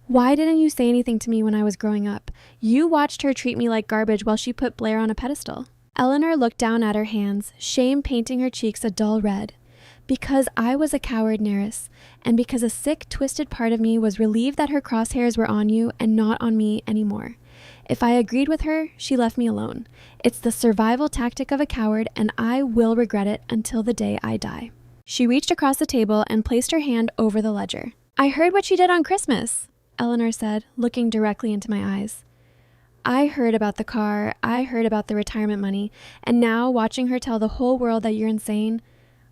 Speaker 1: Why didn't you say anything to me when I was growing up? You watched her treat me like garbage while she put Blair on a pedestal. Eleanor looked down at her hands, shame painting her cheeks a dull red. Because I was a coward, Neris, and because a sick, twisted part of me was relieved that her crosshairs were on you and not on me anymore. If I agreed with her, she left me alone. It's the survival tactic of a coward, and I will regret it until the day I die. She reached across the table and placed her hand over the ledger. I heard what she did on Christmas, Eleanor said, looking directly into my eyes. I heard about the car, I heard about the retirement money, and now, watching her tell the whole world that you're insane,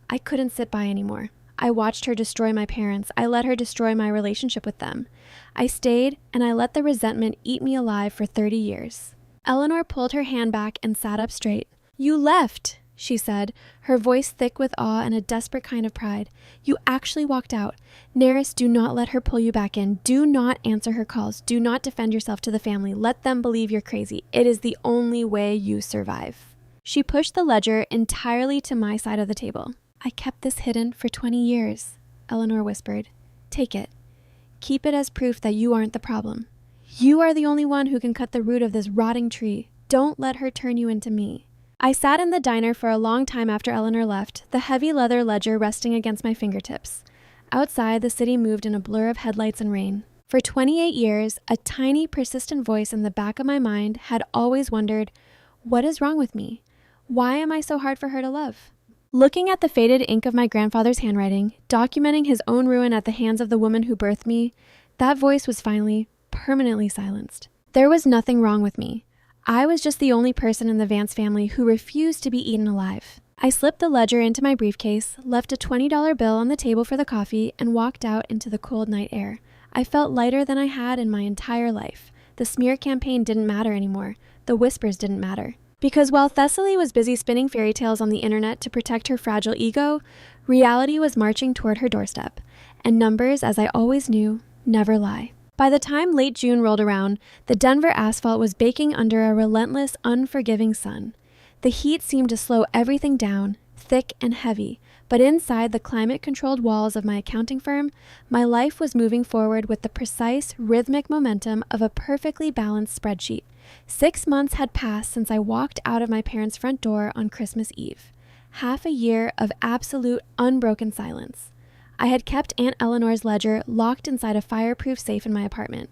Speaker 1: I couldn't sit by anymore. I watched her destroy my parents. I let her destroy my relationship with them. I stayed, and I let the resentment eat me alive for 30 years. Eleanor pulled her hand back and sat up straight. You left, she said, her voice thick with awe and a desperate kind of pride. You actually walked out. Neris, do not let her pull you back in. Do not answer her calls. Do not defend yourself to the family. Let them believe you're crazy. It is the only way you survive. She pushed the ledger entirely to my side of the table. I kept this hidden for 20 years, Eleanor whispered. Take it. Keep it as proof that you aren't the problem. You are the only one who can cut the root of this rotting tree. Don't let her turn you into me. I sat in the diner for a long time after Eleanor left, the heavy leather ledger resting against my fingertips. Outside, the city moved in a blur of headlights and rain. For 28 years, a tiny, persistent voice in the back of my mind had always wondered, what is wrong with me? Why am I so hard for her to love? Looking at the faded ink of my grandfather's handwriting, documenting his own ruin at the hands of the woman who birthed me, that voice was finally, permanently silenced. There was nothing wrong with me. I was just the only person in the Vance family who refused to be eaten alive. I slipped the ledger into my briefcase, left a $20 bill on the table for the coffee, and walked out into the cold night air. I felt lighter than I had in my entire life. The smear campaign didn't matter anymore. The whispers didn't matter. Because while Thessaly was busy spinning fairy tales on the internet to protect her fragile ego, reality was marching toward her doorstep. And numbers, as I always knew, never lie. By the time late June rolled around, the Denver asphalt was baking under a relentless, unforgiving sun. The heat seemed to slow everything down, thick and heavy, but inside the climate-controlled walls of my accounting firm, my life was moving forward with the precise, rhythmic momentum of a perfectly balanced spreadsheet. 6 months had passed since I walked out of my parents' front door on Christmas Eve. Half a year of absolute, unbroken silence. I had kept Aunt Eleanor's ledger locked inside a fireproof safe in my apartment.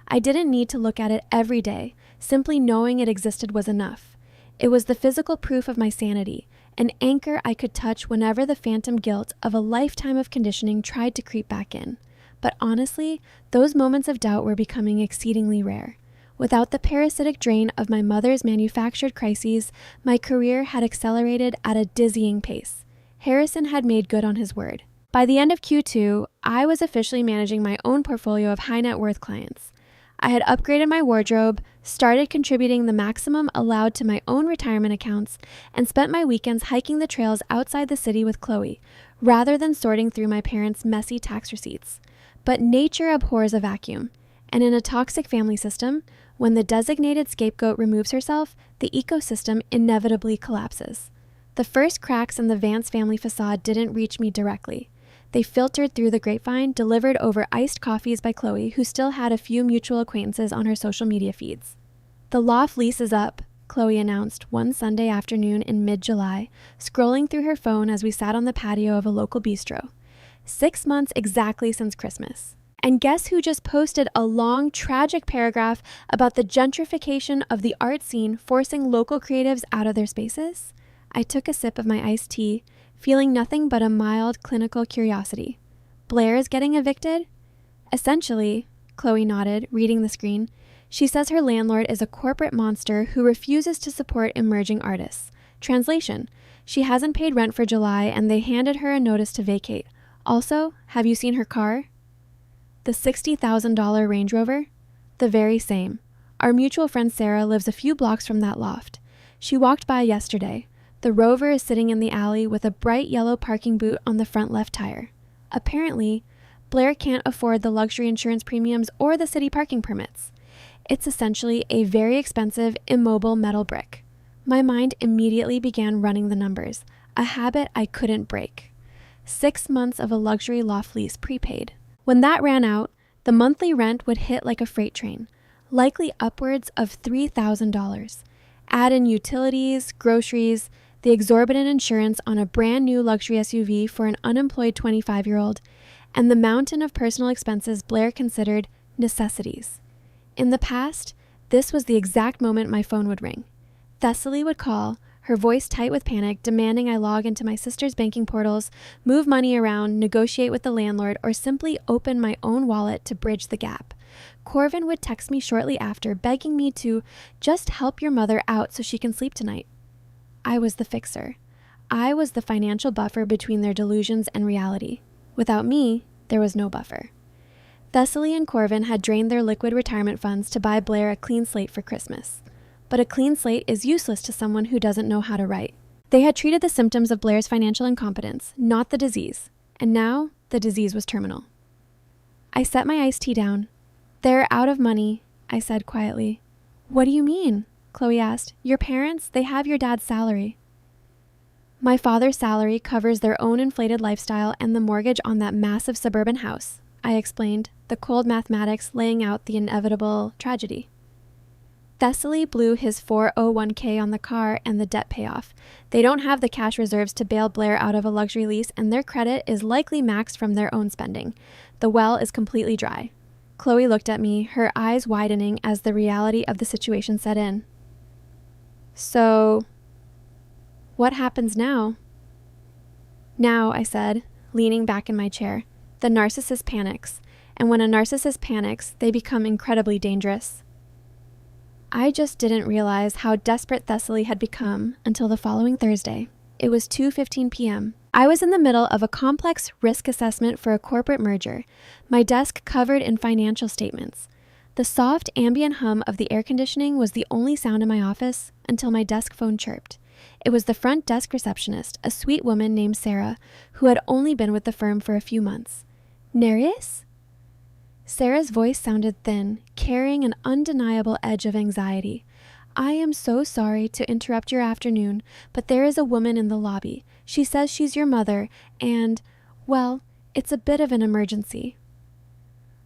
Speaker 1: I didn't need to look at it every day. Simply knowing it existed was enough. It was the physical proof of my sanity, an anchor I could touch whenever the phantom guilt of a lifetime of conditioning tried to creep back in. But honestly, those moments of doubt were becoming exceedingly rare. Without the parasitic drain of my mother's manufactured crises, my career had accelerated at a dizzying pace. Harrison had made good on his word. By the end of Q2, I was officially managing my own portfolio of high net worth clients. I had upgraded my wardrobe, started contributing the maximum allowed to my own retirement accounts, and spent my weekends hiking the trails outside the city with Chloe, rather than sorting through my parents' messy tax receipts. But nature abhors a vacuum, and in a toxic family system, when the designated scapegoat removes herself, the ecosystem inevitably collapses. The first cracks in the Vance family facade didn't reach me directly. They filtered through the grapevine, delivered over iced coffees by Chloe, who still had a few mutual acquaintances on her social media feeds. "The loft lease is up," Chloe announced one Sunday afternoon in mid-July, scrolling through her phone as we sat on the patio of a local bistro. 6 months exactly since Christmas. And guess who just posted a long, tragic paragraph about the gentrification of the art scene forcing local creatives out of their spaces? I took a sip of my iced tea, feeling nothing but a mild clinical curiosity. Blair is getting evicted? Essentially, Chloe nodded, reading the screen. She says her landlord is a corporate monster who refuses to support emerging artists. Translation: she hasn't paid rent for July and they handed her a notice to vacate. Also, have you seen her car? The $60,000 Range Rover? The very same. Our mutual friend Sarah lives a few blocks from that loft. She walked by yesterday. The Rover is sitting in the alley with a bright yellow parking boot on the front left tire. Apparently, Blair can't afford the luxury insurance premiums or the city parking permits. It's essentially a very expensive, immobile metal brick. My mind immediately began running the numbers, a habit I couldn't break. 6 months of a luxury loft lease prepaid. When that ran out, the monthly rent would hit like a freight train, likely upwards of $3,000. Add in utilities, groceries, the exorbitant insurance on a brand new luxury SUV for an unemployed 25-year-old, and the mountain of personal expenses Blair considered necessities. In the past, this was the exact moment my phone would ring. Thessaly would call, her voice tight with panic, demanding I log into my sister's banking portals, move money around, negotiate with the landlord, or simply open my own wallet to bridge the gap. Corvin would text me shortly after, begging me to just help your mother out so she can sleep tonight. I was the fixer. I was the financial buffer between their delusions and reality. Without me, there was no buffer. Thessaly and Corvin had drained their liquid retirement funds to buy Blair a clean slate for Christmas. But a clean slate is useless to someone who doesn't know how to write. They had treated the symptoms of Blair's financial incompetence, not the disease, and now the disease was terminal. I set my iced tea down. "They're out of money," I said quietly. "What do you mean?" Chloe asked. "Your parents, they have your dad's salary." "My father's salary covers their own inflated lifestyle and the mortgage on that massive suburban house," I explained, the cold mathematics laying out the inevitable tragedy. Thessaly blew his 401k on the car and the debt payoff. They don't have the cash reserves to bail Blair out of a luxury lease, and their credit is likely maxed from their own spending. The well is completely dry. Chloe looked at me, her eyes widening as the reality of the situation set in. "So, what happens now?" "Now," I said, leaning back in my chair, "the narcissist panics, and when a narcissist panics, they become incredibly dangerous." I just didn't realize how desperate Thessaly had become until the following Thursday. It was 2:15 p.m. I was in the middle of a complex risk assessment for a corporate merger, my desk covered in financial statements. The soft ambient hum of the air conditioning was the only sound in my office until my desk phone chirped. It was the front desk receptionist, a sweet woman named Sarah, who had only been with the firm for a few months. "Nereus?" Sarah's voice sounded thin, carrying an undeniable edge of anxiety. I am so sorry to interrupt your afternoon, but there is a woman in the lobby. She says she's your mother, and, well, it's a bit of an emergency."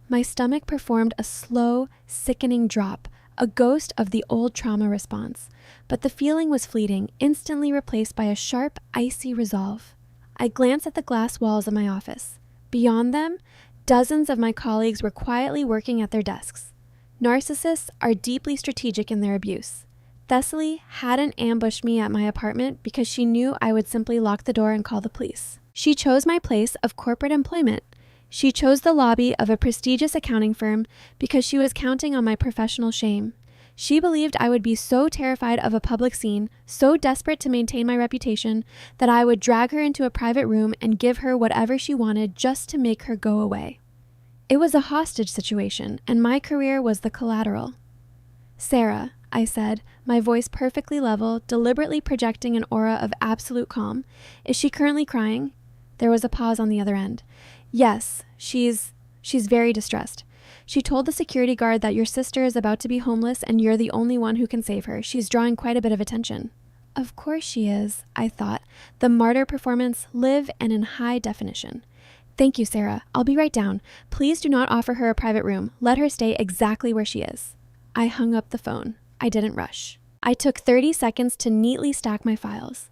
Speaker 1: My stomach performed a slow, sickening drop, a ghost of the old trauma response, but the feeling was fleeting, instantly replaced by a sharp, icy resolve. I glanced at the glass walls of my office. Beyond them, dozens of my colleagues were quietly working at their desks. Narcissists are deeply strategic in their abuse. Thessaly hadn't ambushed me at my apartment because she knew I would simply lock the door and call the police. She chose my place of corporate employment. She chose the lobby of a prestigious accounting firm because she was counting on my professional shame. She believed I would be so terrified of a public scene, so desperate to maintain my reputation, that I would drag her into a private room and give her whatever she wanted just to make her go away. It was a hostage situation, and my career was the collateral. "Sarah," I said, my voice perfectly level, deliberately projecting an aura of absolute calm. "Is she currently crying?" There was a pause on the other end. "Yes, she's very distressed. She told the security guard that your sister is about to be homeless and you're the only one who can save her. She's drawing quite a bit of attention." Of course she is, I thought. The martyr performance, live and in high definition. "Thank you, Sarah. I'll be right down. Please do not offer her a private room. Let her stay exactly where she is." I hung up the phone. I didn't rush. I took 30 seconds to neatly stack my files.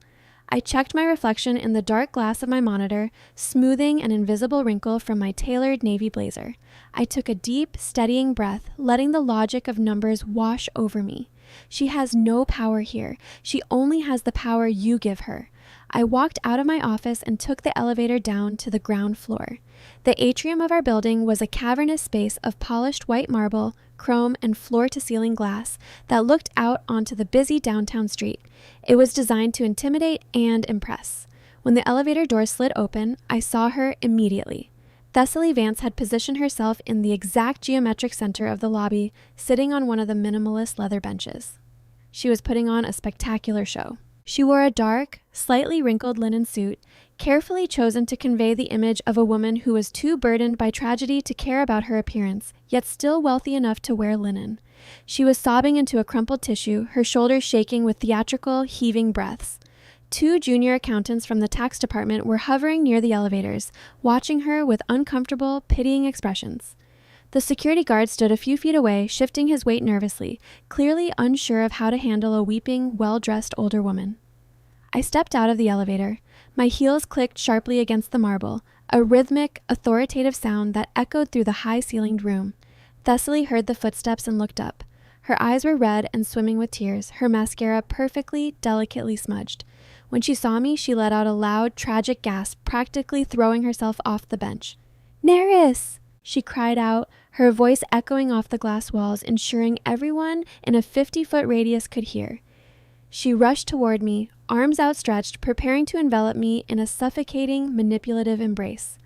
Speaker 1: I checked my reflection in the dark glass of my monitor, smoothing an invisible wrinkle from my tailored navy blazer. I took a deep, steadying breath, letting the logic of numbers wash over me. She has no power here. She only has the power you give her. I walked out of my office and took the elevator down to the ground floor. The atrium of our building was a cavernous space of polished white marble, chrome, and floor-to-ceiling glass that looked out onto the busy downtown street. It was designed to intimidate and impress. When the elevator door slid open, I saw her immediately. Thessaly Vance had positioned herself in the exact geometric center of the lobby, sitting on one of the minimalist leather benches. She was putting on a spectacular show. She wore a dark, slightly wrinkled linen suit, carefully chosen to convey the image of a woman who was too burdened by tragedy to care about her appearance, yet still wealthy enough to wear linen. She was sobbing into a crumpled tissue, her shoulders shaking with theatrical, heaving breaths. 2 junior accountants from the tax department were hovering near the elevators, watching her with uncomfortable, pitying expressions. The security guard stood a few feet away, shifting his weight nervously, clearly unsure of how to handle a weeping, well-dressed older woman. I stepped out of the elevator. My heels clicked sharply against the marble, a rhythmic, authoritative sound that echoed through the high-ceilinged room. Thessaly heard the footsteps and looked up. Her eyes were red and swimming with tears, her mascara perfectly, delicately smudged. When she saw me, she let out a loud, tragic gasp, practically throwing herself off the bench. "Neris!" she cried out, her voice echoing off the glass walls, ensuring everyone in a 50-foot radius could hear. She rushed toward me, arms outstretched, preparing to envelop me in a suffocating, manipulative embrace.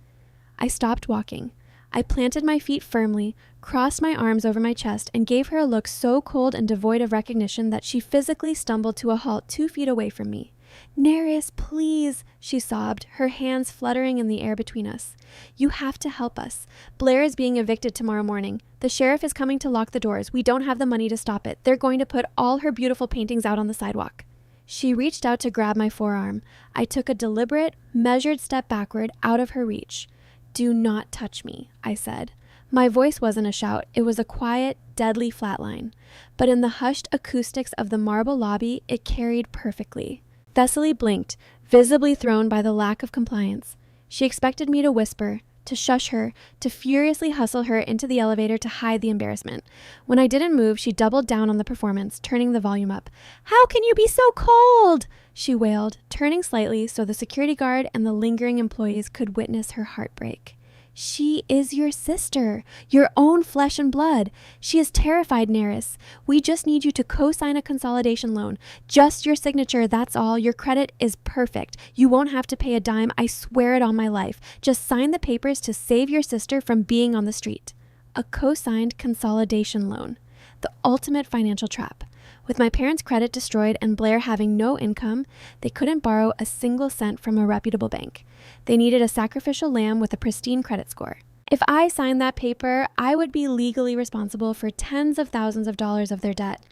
Speaker 1: I stopped walking. I planted my feet firmly, crossed my arms over my chest, and gave her a look so cold and devoid of recognition that she physically stumbled to a halt 2 feet away from me. "Neris, please," she sobbed, her hands fluttering in the air between us. "You have to help us. Blair is being evicted tomorrow morning. The sheriff is coming to lock the doors. We don't have the money to stop it. They're going to put all her beautiful paintings out on the sidewalk." She reached out to grab my forearm. I took a deliberate, measured step backward, out of her reach. "Do not touch me," I said. My voice wasn't a shout. It was a quiet, deadly flatline. But in the hushed acoustics of the marble lobby, it carried perfectly. Thessaly blinked, visibly thrown by the lack of compliance. She expected me to whisper, to shush her, to furiously hustle her into the elevator to hide the embarrassment. When I didn't move, she doubled down on the performance, turning the volume up. "How can you be so cold?" she wailed, turning slightly so the security guard and the lingering employees could witness her heartbreak. "She is your sister, your own flesh and blood. She is terrified, Neris. We just need you to co-sign a consolidation loan. Just your signature, that's all. Your credit is perfect. You won't have to pay a dime, I swear it on my life. Just sign the papers to save your sister from being on the street." A co-signed consolidation loan. The ultimate financial trap. With my parents' credit destroyed and Blair having no income, they couldn't borrow a single cent from a reputable bank. They needed a sacrificial lamb with a pristine credit score. If I signed that paper, I would be legally responsible for tens of thousands of dollars of their debt.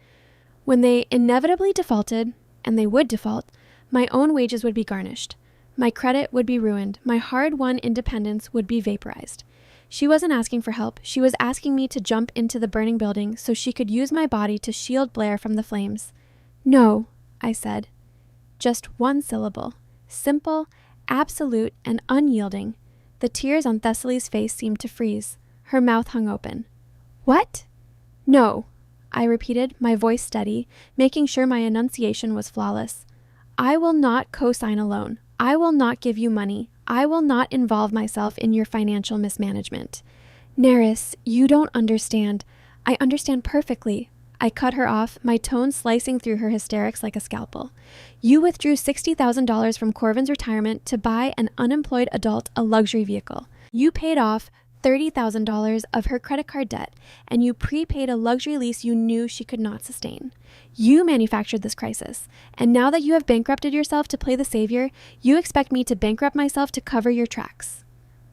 Speaker 1: When they inevitably defaulted, and they would default, my own wages would be garnished. My credit would be ruined. My hard-won independence would be vaporized. She wasn't asking for help. She was asking me to jump into the burning building so she could use my body to shield Blair from the flames. No, I said. Just one syllable. Simple, absolute, and unyielding. The tears on Thessaly's face seemed to freeze. Her mouth hung open. What? No, I repeated, my voice steady, making sure my enunciation was flawless. I will not co-sign a loan. I will not give you money. I will not involve myself in your financial mismanagement. Neris, you don't understand. I understand perfectly. I cut her off, my tone slicing through her hysterics like a scalpel. You withdrew $60,000 from Corvin's retirement to buy an unemployed adult a luxury vehicle. You paid off $30,000 of her credit card debt, and you prepaid a luxury lease you knew she could not sustain. You manufactured this crisis, and now that you have bankrupted yourself to play the savior, you expect me to bankrupt myself to cover your tracks.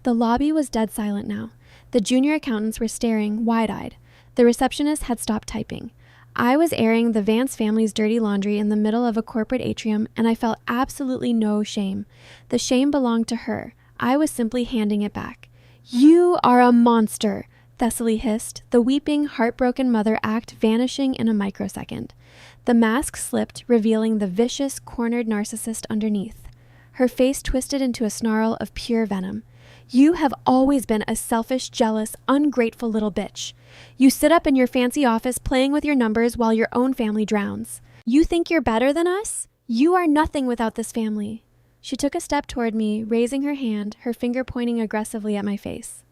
Speaker 1: The lobby was dead silent now. The junior accountants were staring wide-eyed. The receptionist had stopped typing. I was airing the Vance family's dirty laundry in the middle of a corporate atrium, and I felt absolutely no shame. The shame belonged to her. I was simply handing it back. You are a monster, Thessaly hissed, the weeping, heartbroken mother act vanishing in a microsecond. The mask slipped, revealing the vicious, cornered narcissist underneath. Her face twisted into a snarl of pure venom. You have always been a selfish, jealous, ungrateful little bitch. You sit up in your fancy office playing with your numbers while your own family drowns. You think you're better than us? You are nothing without this family. She took a step toward me, raising her hand, her finger pointing aggressively at my face.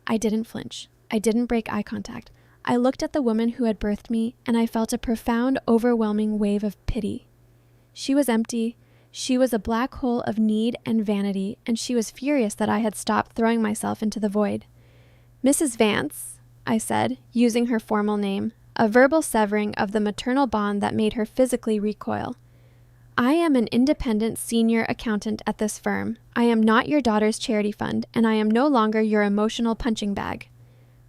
Speaker 1: I didn't flinch. I didn't break eye contact. I looked at the woman who had birthed me, and I felt a profound, overwhelming wave of pity. She was empty. She was a black hole of need and vanity, and she was furious that I had stopped throwing myself into the void. Mrs. Vance, I said, using her formal name, a verbal severing of the maternal bond that made her physically recoil. I am an independent senior accountant at this firm. I am not your daughter's charity fund, and I am no longer your emotional punching bag.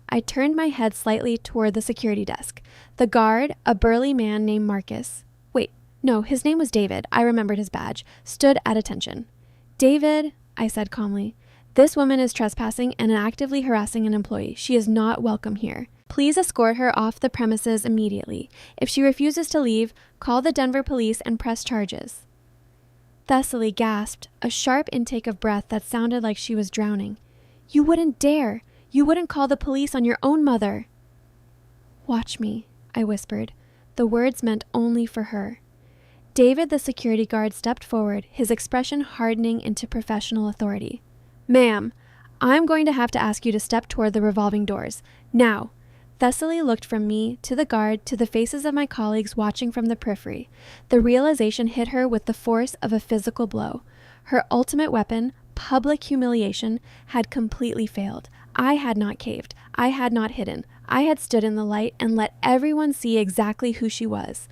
Speaker 1: I turned my head slightly toward the security desk. The guard, a burly man named Marcus, no, his name was David, I remembered his badge, stood at attention. David, I said calmly, this woman is trespassing and actively harassing an employee. She is not welcome here. Please escort her off the premises immediately. If she refuses to leave, call the Denver police and press charges. Thessaly gasped, a sharp intake of breath that sounded like she was drowning. You wouldn't dare. You wouldn't call the police on your own mother. Watch me, I whispered. The words meant only for her. David, the security guard, stepped forward, his expression hardening into professional authority. Ma'am, I'm going to have to ask you to step toward the revolving doors. Now. Thessaly looked from me, to the guard, to the faces of my colleagues watching from the periphery. The realization hit her with the force of a physical blow. Her ultimate weapon, public humiliation, had completely failed. I had not caved. I had not hidden. I had stood in the light and let everyone see exactly who she was.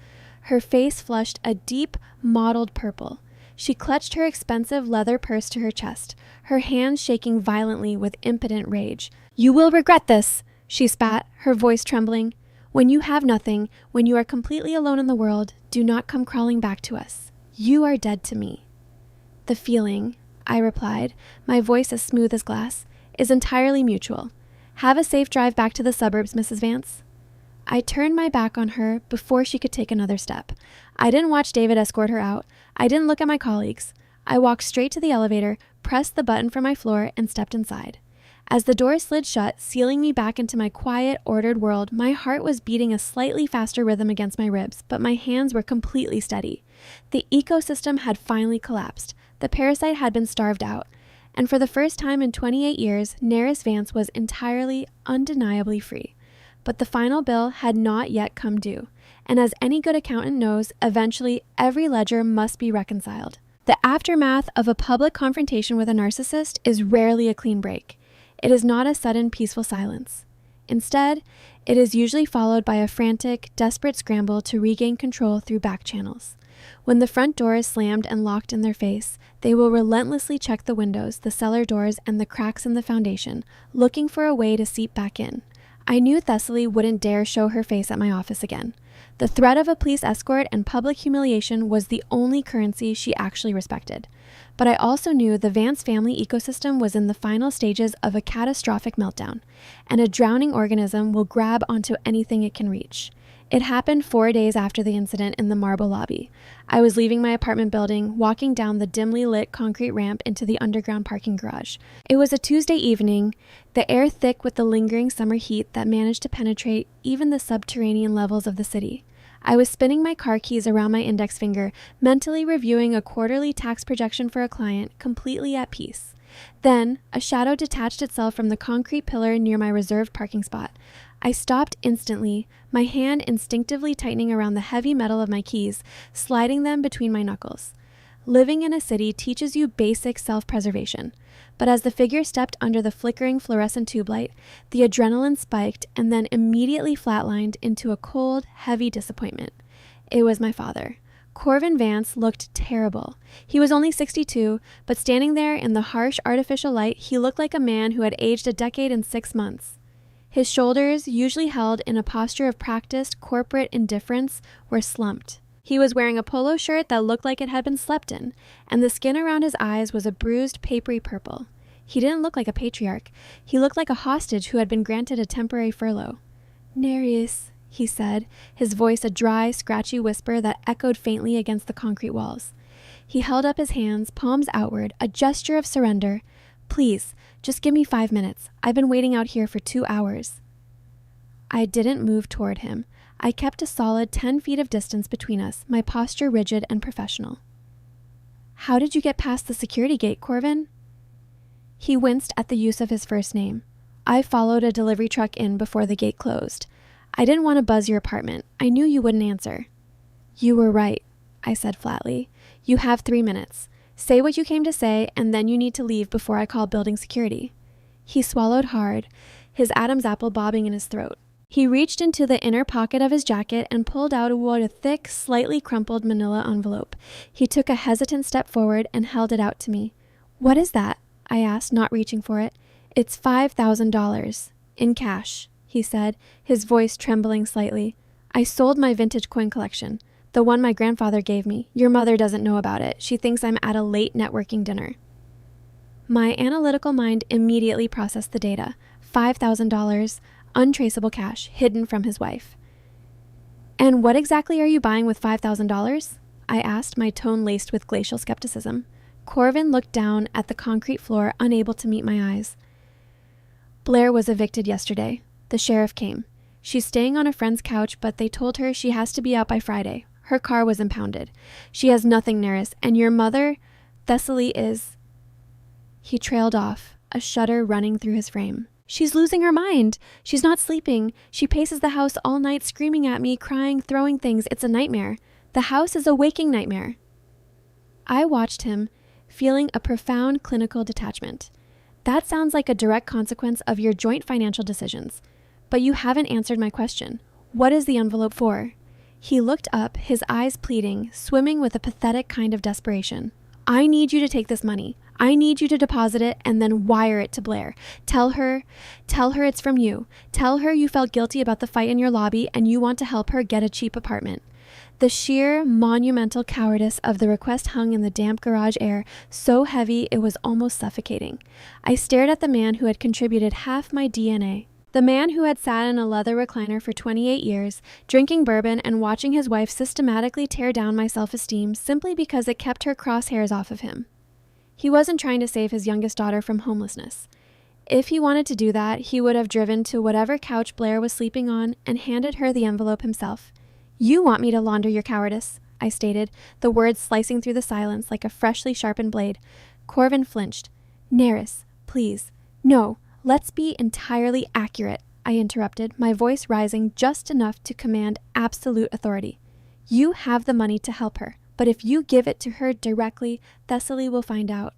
Speaker 1: Her face flushed a deep, mottled purple. She clutched her expensive leather purse to her chest, her hands shaking violently with impotent rage. You will regret this, she spat, her voice trembling. When you have nothing, when you are completely alone in the world, do not come crawling back to us. You are dead to me. The feeling, I replied, my voice as smooth as glass, is entirely mutual. Have a safe drive back to the suburbs, Mrs. Vance. I turned my back on her before she could take another step. I didn't watch David escort her out. I didn't look at my colleagues. I walked straight to the elevator, pressed the button for my floor, and stepped inside. As the door slid shut, sealing me back into my quiet, ordered world, my heart was beating a slightly faster rhythm against my ribs, but my hands were completely steady. The ecosystem had finally collapsed. The parasite had been starved out. And for the first time in 28 years, Neris Vance was entirely, undeniably free. But the final bill had not yet come due, and as any good accountant knows, eventually every ledger must be reconciled. The aftermath of a public confrontation with a narcissist is rarely a clean break. It is not a sudden, peaceful silence. Instead, it is usually followed by a frantic, desperate scramble to regain control through back channels. When the front door is slammed and locked in their face, they will relentlessly check the windows, the cellar doors, and the cracks in the foundation, looking for a way to seep back in. I knew Thessaly wouldn't dare show her face at my office again. The threat of a police escort and public humiliation was the only currency she actually respected. But I also knew the Vance family ecosystem was in the final stages of a catastrophic meltdown, and a drowning organism will grab onto anything it can reach. It happened 4 days after the incident in the marble lobby. I was leaving my apartment building, walking down the dimly lit concrete ramp into the underground parking garage. It was a Tuesday evening, the air thick with the lingering summer heat that managed to penetrate even the subterranean levels of the city. I was spinning my car keys around my index finger, mentally reviewing a quarterly tax projection for a client, completely at peace. Then, a shadow detached itself from the concrete pillar near my reserved parking spot. I stopped instantly, my hand instinctively tightening around the heavy metal of my keys, sliding them between my knuckles. Living in a city teaches you basic self-preservation. But as the figure stepped under the flickering fluorescent tube light, the adrenaline spiked and then immediately flatlined into a cold, heavy disappointment. It was my father. Corvin Vance looked terrible. He was only 62, but standing there in the harsh artificial light, he looked like a man who had aged a decade in 6 months. His shoulders, usually held in a posture of practiced corporate indifference, were slumped. He was wearing a polo shirt that looked like it had been slept in, and the skin around his eyes was a bruised, papery purple. He didn't look like a patriarch. He looked like a hostage who had been granted a temporary furlough. "Nereus," he said, his voice a dry, scratchy whisper that echoed faintly against the concrete walls. He held up his hands, palms outward, a gesture of surrender. "Please, just give me 5 minutes. I've been waiting out here for 2 hours. I didn't move toward him. I kept a solid 10 feet of distance between us, my posture rigid and professional. "How did you get past the security gate, Corvin?" He winced at the use of his first name. "I followed a delivery truck in before the gate closed. I didn't want to buzz your apartment. I knew you wouldn't answer." "You were right," I said flatly. "You have 3 minutes. Say what you came to say, and then you need to leave before I call building security." He swallowed hard, his Adam's apple bobbing in his throat. He reached into the inner pocket of his jacket and pulled out a thick, slightly crumpled manila envelope. He took a hesitant step forward and held it out to me. "What is that?" I asked, not reaching for it. "It's $5,000. In cash," he said, his voice trembling slightly. "I sold my vintage coin collection. The one my grandfather gave me. Your mother doesn't know about it. She thinks I'm at a late networking dinner." My analytical mind immediately processed the data. $5,000, untraceable cash, hidden from his wife. "And what exactly are you buying with $5,000? I asked, my tone laced with glacial skepticism. Corvin looked down at the concrete floor, unable to meet my eyes. "Blair was evicted yesterday. The sheriff came. She's staying on a friend's couch, but they told her she has to be out by Friday. Her car was impounded. She has nothing, Neris, and your mother, Thessaly, is..." He trailed off, a shudder running through his frame. "She's losing her mind. She's not sleeping. She paces the house all night, screaming at me, crying, throwing things. It's a nightmare. The house is a waking nightmare." I watched him, feeling a profound clinical detachment. "That sounds like a direct consequence of your joint financial decisions. But you haven't answered my question. What is the envelope for?" He looked up, his eyes pleading, swimming with a pathetic kind of desperation. "I need you to take this money. I need you to deposit it and then wire it to Blair. Tell her it's from you. Tell her you felt guilty about the fight in your lobby and you want to help her get a cheap apartment." The sheer, monumental cowardice of the request hung in the damp garage air, so heavy it was almost suffocating. I stared at the man who had contributed half my DNA. The man who had sat in a leather recliner for 28 years, drinking bourbon and watching his wife systematically tear down my self-esteem simply because it kept her crosshairs off of him. He wasn't trying to save his youngest daughter from homelessness. If he wanted to do that, he would have driven to whatever couch Blair was sleeping on and handed her the envelope himself. "You want me to launder your cowardice," I stated, the words slicing through the silence like a freshly sharpened blade. Corvin flinched. "Neris, please. No, let's be entirely accurate," I interrupted, my voice rising just enough to command absolute authority. "You have the money to help her, but if you give it to her directly, Thessaly will find out.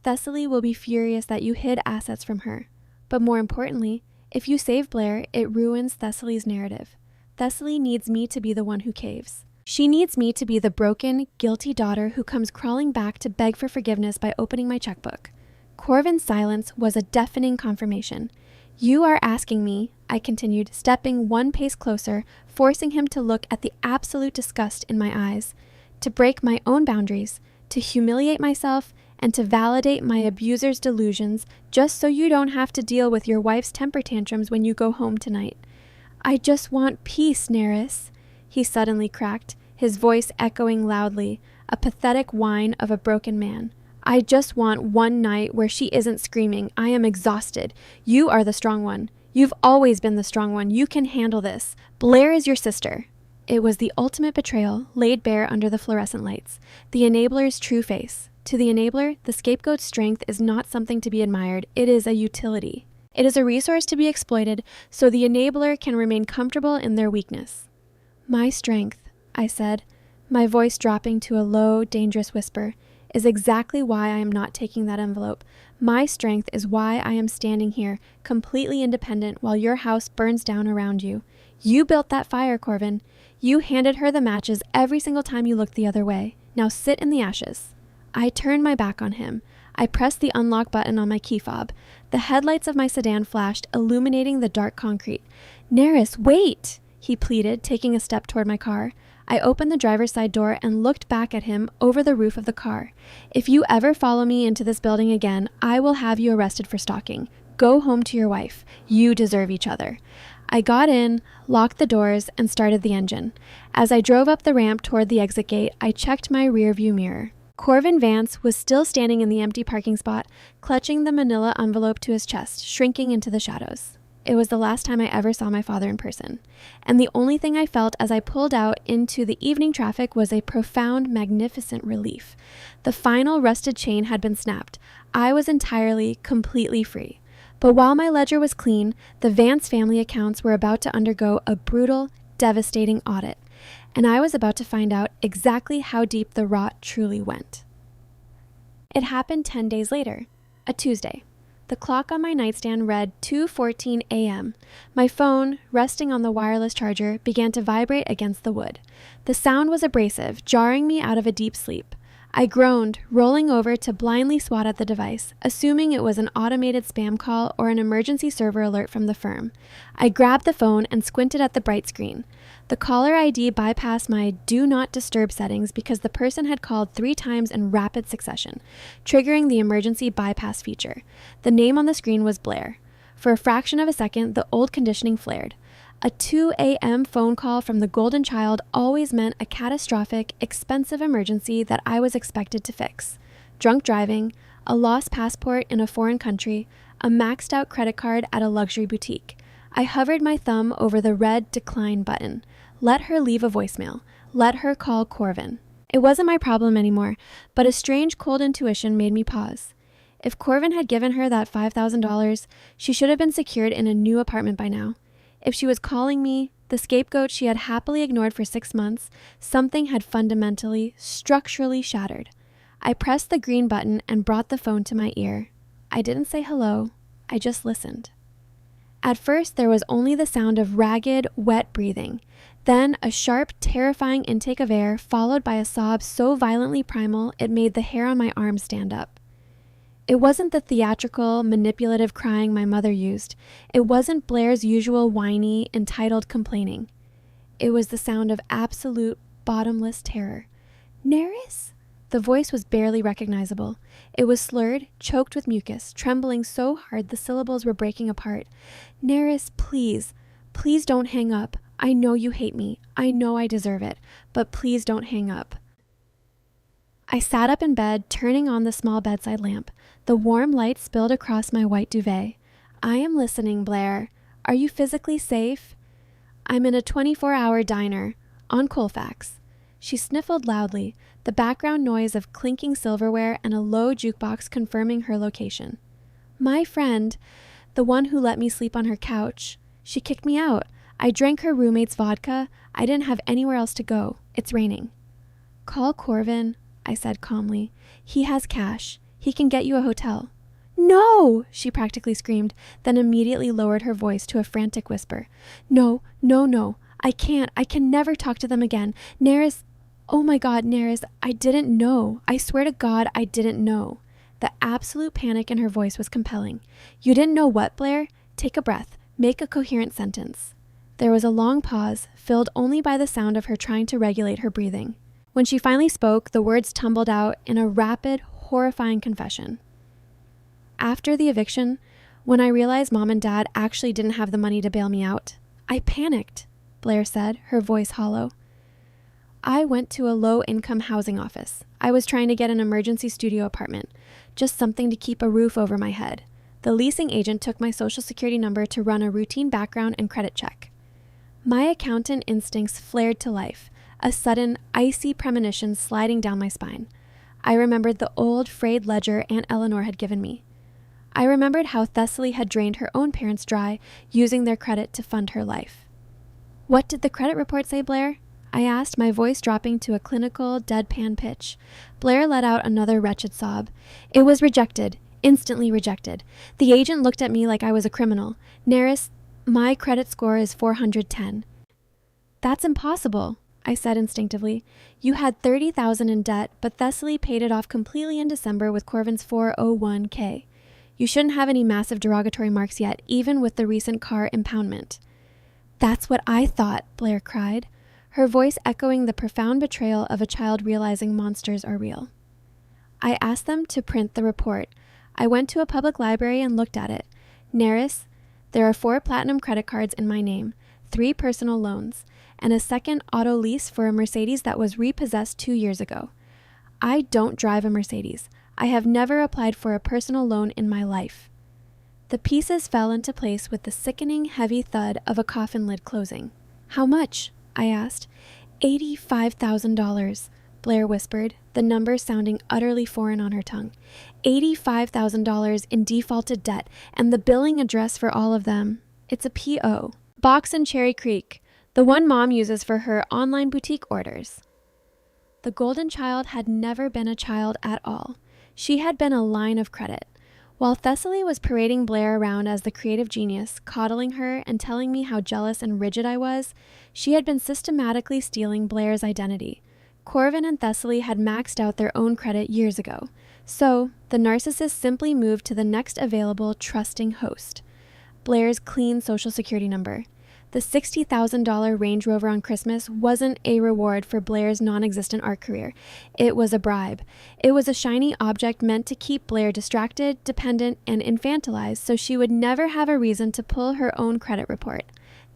Speaker 1: Thessaly will be furious that you hid assets from her. But more importantly, if you save Blair, it ruins Thessaly's narrative. Thessaly needs me to be the one who caves. She needs me to be the broken, guilty daughter who comes crawling back to beg for forgiveness by opening my checkbook." Corvin's silence was a deafening confirmation. "You are asking me," I continued, stepping one pace closer, forcing him to look at the absolute disgust in my eyes, to break my own boundaries, to humiliate myself, and to validate my abuser's delusions just so you don't have to deal with your wife's temper tantrums when you go home tonight. I just want peace, Neris, he suddenly cracked, his voice echoing loudly, a pathetic whine of a broken man. I just want one night where she isn't screaming, I am exhausted. You are the strong one. You've always been the strong one. You can handle this. Blair is your sister. It was the ultimate betrayal laid bare under the fluorescent lights, the enabler's true face. To the enabler, the scapegoat's strength is not something to be admired. It is a utility. It is a resource to be exploited so the enabler can remain comfortable in their weakness. My strength, I said, my voice dropping to a low, dangerous whisper, is exactly why I am not taking that envelope. My strength is why I am standing here, completely independent while your house burns down around you. You built that fire, Corvin. You handed her the matches every single time you looked the other way. Now sit in the ashes. I turned my back on him. I pressed the unlock button on my key fob. The headlights of my sedan flashed, illuminating the dark concrete. Neris, wait, he pleaded, taking a step toward my car. I opened the driver's side door and looked back at him over the roof of the car. If you ever follow me into this building again, I will have you arrested for stalking. Go home to your wife. You deserve each other. I got in, locked the doors, and started the engine. As I drove up the ramp toward the exit gate, I checked my rearview mirror. Corvin Vance was still standing in the empty parking spot, clutching the manila envelope to his chest, shrinking into the shadows. It was the last time I ever saw my father in person, and the only thing I felt as I pulled out into the evening traffic was a profound, magnificent relief. The final rusted chain had been snapped. I was entirely, completely free. But while my ledger was clean, the Vance family accounts were about to undergo a brutal, devastating audit, and I was about to find out exactly how deep the rot truly went. It happened 10 days later, a Tuesday. The clock on my nightstand read 2:14 a.m. My phone, resting on the wireless charger, began to vibrate against the wood. The sound was abrasive, jarring me out of a deep sleep. I groaned, rolling over to blindly swat at the device, assuming it was an automated spam call or an emergency server alert from the firm. I grabbed the phone and squinted at the bright screen. The caller ID bypassed my do not disturb settings because the person had called 3 times in rapid succession, triggering the emergency bypass feature. The name on the screen was Blair. For a fraction of a second, the old conditioning flared. A 2 a.m. phone call from the golden child always meant a catastrophic, expensive emergency that I was expected to fix. Drunk driving, a lost passport in a foreign country, a maxed out credit card at a luxury boutique. I hovered my thumb over the red decline button. Let her leave a voicemail. Let her call Corvin. It wasn't my problem anymore, but a strange cold intuition made me pause. If Corvin had given her that $5,000, she should have been secured in a new apartment by now. If she was calling me, the scapegoat she had happily ignored for 6 months, something had fundamentally, structurally shattered. I pressed the green button and brought the phone to my ear. I didn't say hello, I just listened. At first, there was only the sound of ragged, wet breathing. Then a sharp, terrifying intake of air, followed by a sob so violently primal it made the hair on my arm stand up. It wasn't the theatrical, manipulative crying my mother used. It wasn't Blair's usual whiny, entitled complaining. It was the sound of absolute, bottomless terror. Neris? The voice was barely recognizable. It was slurred, choked with mucus, trembling so hard the syllables were breaking apart. Neris, please, please don't hang up. I know you hate me. I know I deserve it. But please don't hang up. I sat up in bed, turning on the small bedside lamp. The warm light spilled across my white duvet. I am listening, Blair. Are you physically safe? I'm in a 24-hour diner, on Colfax. She sniffled loudly, the background noise of clinking silverware and a low jukebox confirming her location. My friend, the one who let me sleep on her couch, she kicked me out. I drank her roommate's vodka. I didn't have anywhere else to go. It's raining. Call Corvin, I said calmly. He has cash. He can get you a hotel. No, she practically screamed, then immediately lowered her voice to a frantic whisper. No, no, no. I can't. I can never talk to them again. Neris, oh my God, Neris, I didn't know. I swear to God, I didn't know. The absolute panic in her voice was compelling. You didn't know what, Blair? Take a breath. Make a coherent sentence. There was a long pause, filled only by the sound of her trying to regulate her breathing. When she finally spoke, the words tumbled out in a rapid, horrifying confession. After the eviction, when I realized Mom and Dad actually didn't have the money to bail me out, I panicked, Blair said, her voice hollow. I went to a low-income housing office. I was trying to get an emergency studio apartment, just something to keep a roof over my head. The leasing agent took my social security number to run a routine background and credit check. My accountant instincts flared to life, a sudden, icy premonition sliding down my spine. I remembered the old, frayed ledger Aunt Eleanor had given me. I remembered how Thessaly had drained her own parents dry, using their credit to fund her life. What did the credit report say, Blair? I asked, my voice dropping to a clinical, deadpan pitch. Blair let out another wretched sob. It was rejected, instantly rejected. The agent looked at me like I was a criminal. Neris, my credit score is 410. That's impossible, I said instinctively. You had $30,000 in debt, but Thessaly paid it off completely in December with Corvin's 401k. You shouldn't have any massive derogatory marks yet, even with the recent car impoundment. That's what I thought, Blair cried, her voice echoing the profound betrayal of a child realizing monsters are real. I asked them to print the report. I went to a public library and looked at it. Neris, there are 4 platinum credit cards in my name, 3 personal loans, and a second auto lease for a Mercedes that was repossessed 2 years ago. I don't drive a Mercedes. I have never applied for a personal loan in my life. The pieces fell into place with the sickening, heavy thud of a coffin lid closing. How much? I asked. $85,000, Blair whispered, the number sounding utterly foreign on her tongue. $85,000 in defaulted debt, and the billing address for all of them. It's a P.O. Box in Cherry Creek, the one Mom uses for her online boutique orders. The golden child had never been a child at all. She had been a line of credit. While Thessaly was parading Blair around as the creative genius, coddling her and telling me how jealous and rigid I was, she had been systematically stealing Blair's identity. Corvin and Thessaly had maxed out their own credit years ago. So, the narcissist simply moved to the next available trusting host. Blair's clean social security number. The $60,000 Range Rover on Christmas wasn't a reward for Blair's non-existent art career. It was a bribe. It was a shiny object meant to keep Blair distracted, dependent, and infantilized so she would never have a reason to pull her own credit report.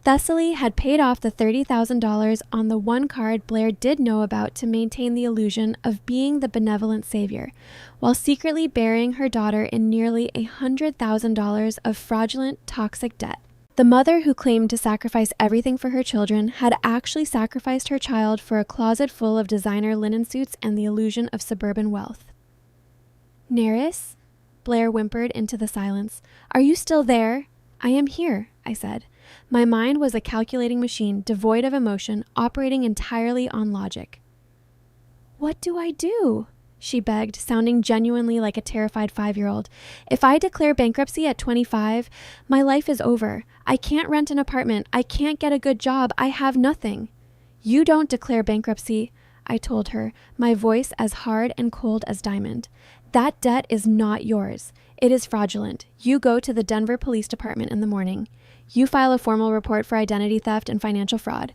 Speaker 1: Thessaly had paid off the $30,000 on the one card Blair did know about to maintain the illusion of being the benevolent savior, while secretly burying her daughter in nearly $100,000 of fraudulent, toxic debt. The mother who claimed to sacrifice everything for her children had actually sacrificed her child for a closet full of designer linen suits and the illusion of suburban wealth. Neris? Blair whimpered into the silence. Are you still there? I am here, I said. My mind was a calculating machine, devoid of emotion, operating entirely on logic. What do I do? She begged, sounding genuinely like a terrified 5-year-old. If I declare bankruptcy at 25, my life is over. I can't rent an apartment. I can't get a good job. I have nothing. You don't declare bankruptcy, I told her, my voice as hard and cold as diamond. That debt is not yours. It is fraudulent. You go to the Denver Police Department in the morning. You file a formal report for identity theft and financial fraud.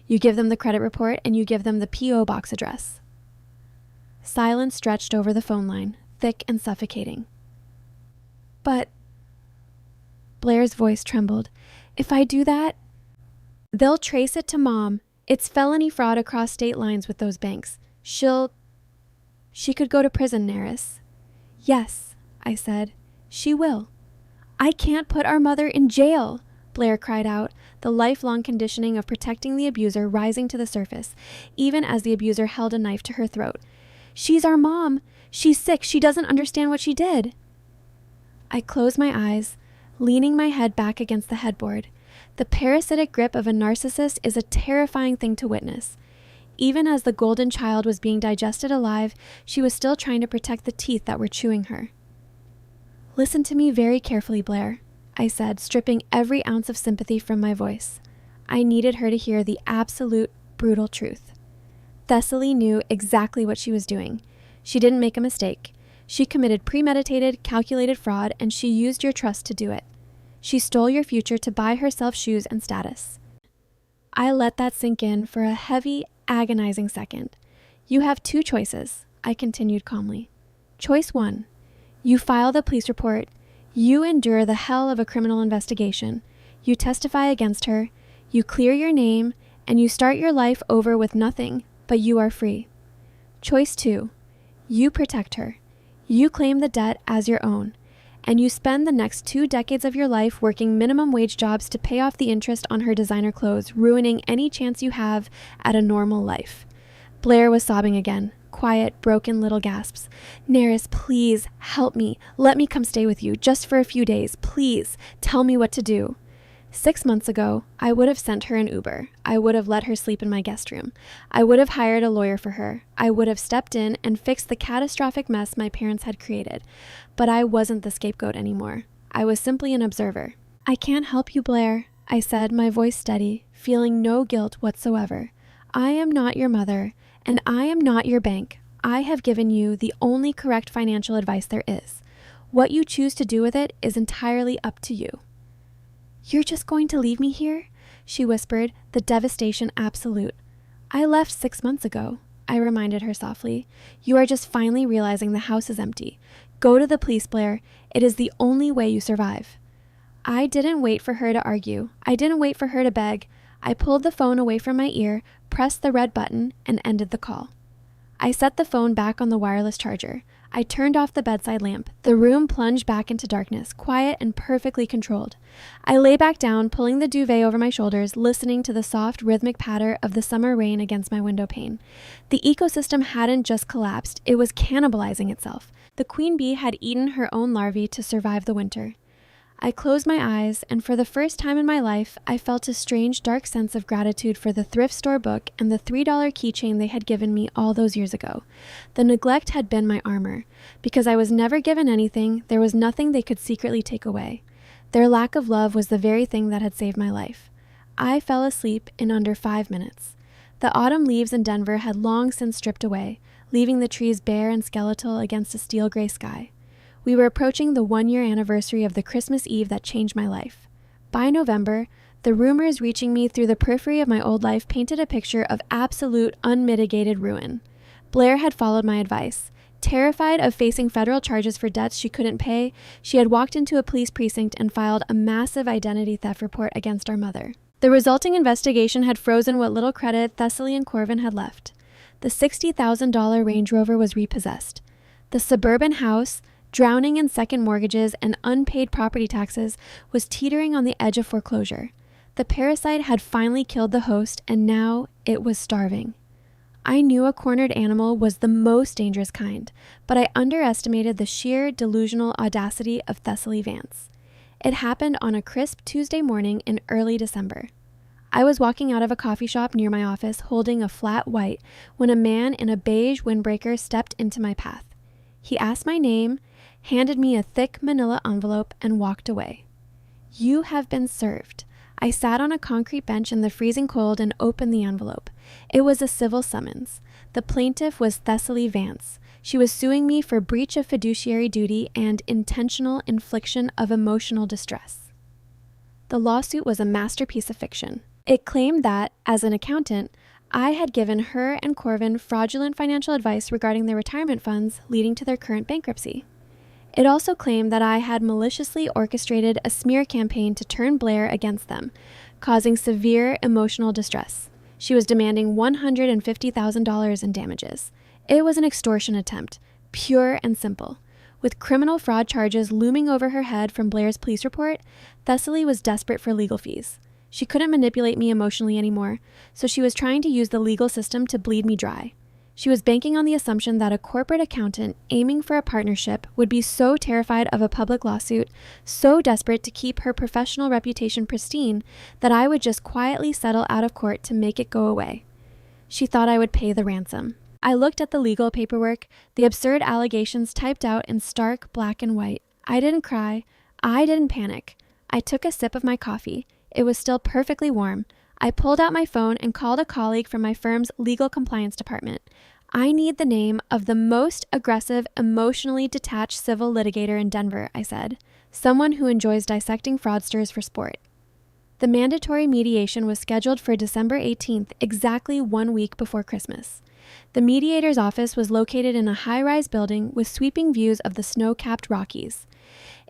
Speaker 1: You give them the credit report and you give them the P.O. box address. Silence stretched over the phone line, thick and suffocating. But, Blair's voice trembled, if I do that, they'll trace it to Mom. It's felony fraud across state lines with those banks. She could go to prison, Neris. Yes, I said, she will. I can't put our mother in jail, Blair cried out, the lifelong conditioning of protecting the abuser rising to the surface, even as the abuser held a knife to her throat. She's our mom. She's sick. She doesn't understand what she did. I closed my eyes, leaning my head back against the headboard. The parasitic grip of a narcissist is a terrifying thing to witness. Even as the golden child was being digested alive, she was still trying to protect the teeth that were chewing her. Listen to me very carefully, Blair, I said, stripping every ounce of sympathy from my voice. I needed her to hear the absolute, brutal truth. Thessaly knew exactly what she was doing. She didn't make a mistake. She committed premeditated, calculated fraud, and she used your trust to do it. She stole your future to buy herself shoes and status. I let that sink in for a heavy, agonizing second. You have two choices, I continued calmly. Choice 1. You file the police report. You endure the hell of a criminal investigation. You testify against her. You clear your name, and you start your life over with nothing, but you are free. Choice 2. You protect her. You claim the debt as your own, and you spend the next 2 decades of your life working minimum wage jobs to pay off the interest on her designer clothes, ruining any chance you have at a normal life. Blair was sobbing again, quiet, broken little gasps. Neris, please, help me. Let me come stay with you, just for a few days. Please, tell me what to do. 6 months ago, I would have sent her an Uber. I would have let her sleep in my guest room. I would have hired a lawyer for her. I would have stepped in and fixed the catastrophic mess my parents had created. But I wasn't the scapegoat anymore. I was simply an observer. I can't help you, Blair, I said, my voice steady, feeling no guilt whatsoever. I am not your mother, and I am not your bank. I have given you the only correct financial advice there is. What you choose to do with it is entirely up to you. You're just going to leave me here? She whispered, the devastation absolute. I left 6 months ago, I reminded her softly. You are just finally realizing the house is empty. Go to the police, Blair. It is the only way you survive. I didn't wait for her to argue. I didn't wait for her to beg. I pulled the phone away from my ear, pressed the red button, and ended the call. I set the phone back on the wireless charger. I turned off the bedside lamp. The room plunged back into darkness, quiet and perfectly controlled. I lay back down, pulling the duvet over my shoulders, listening to the soft, rhythmic patter of the summer rain against my window pane. The ecosystem hadn't just collapsed, it was cannibalizing itself. The queen bee had eaten her own larvae to survive the winter. I closed my eyes, and for the first time in my life, I felt a strange, dark sense of gratitude for the thrift store book and the $3 keychain they had given me all those years ago. The neglect had been my armor. Because I was never given anything, there was nothing they could secretly take away. Their lack of love was the very thing that had saved my life. I fell asleep in under 5 minutes. The autumn leaves in Denver had long since stripped away, leaving the trees bare and skeletal against a steel gray sky. We were approaching the 1-year anniversary of the Christmas Eve that changed my life. By November, the rumors reaching me through the periphery of my old life painted a picture of absolute, unmitigated ruin. Blair had followed my advice. Terrified of facing federal charges for debts she couldn't pay, she had walked into a police precinct and filed a massive identity theft report against our mother. The resulting investigation had frozen what little credit Thessaly and Corvin had left. The $60,000 Range Rover was repossessed. The suburban house, drowning in second mortgages and unpaid property taxes, was teetering on the edge of foreclosure. The parasite had finally killed the host, and now it was starving. I knew a cornered animal was the most dangerous kind, but I underestimated the sheer delusional audacity of Thessaly Vance. It happened on a crisp Tuesday morning in early December. I was walking out of a coffee shop near my office holding a flat white when a man in a beige windbreaker stepped into my path. He asked my name, handed me a thick manila envelope, and walked away. You have been served. I sat on a concrete bench in the freezing cold and opened the envelope. It was a civil summons. The plaintiff was Thessaly Vance. She was suing me for breach of fiduciary duty and intentional infliction of emotional distress. The lawsuit was a masterpiece of fiction. It claimed that, as an accountant, I had given her and Corvin fraudulent financial advice regarding their retirement funds, leading to their current bankruptcy. It also claimed that I had maliciously orchestrated a smear campaign to turn Blair against them, causing severe emotional distress. She was demanding $150,000 in damages. It was an extortion attempt, pure and simple. With criminal fraud charges looming over her head from Blair's police report, Thessaly was desperate for legal fees. She couldn't manipulate me emotionally anymore, so she was trying to use the legal system to bleed me dry. She was banking on the assumption that a corporate accountant aiming for a partnership would be so terrified of a public lawsuit, so desperate to keep her professional reputation pristine, that I would just quietly settle out of court to make it go away. She thought I would pay the ransom. I looked at the legal paperwork, the absurd allegations typed out in stark black and white. I didn't cry. I didn't panic. I took a sip of my coffee. It was still perfectly warm. I pulled out my phone and called a colleague from my firm's legal compliance department. I need the name of the most aggressive, emotionally detached civil litigator in Denver, I said. Someone who enjoys dissecting fraudsters for sport. The mandatory mediation was scheduled for December 18th, exactly 1 week before Christmas. The mediator's office was located in a high-rise building with sweeping views of the snow-capped Rockies.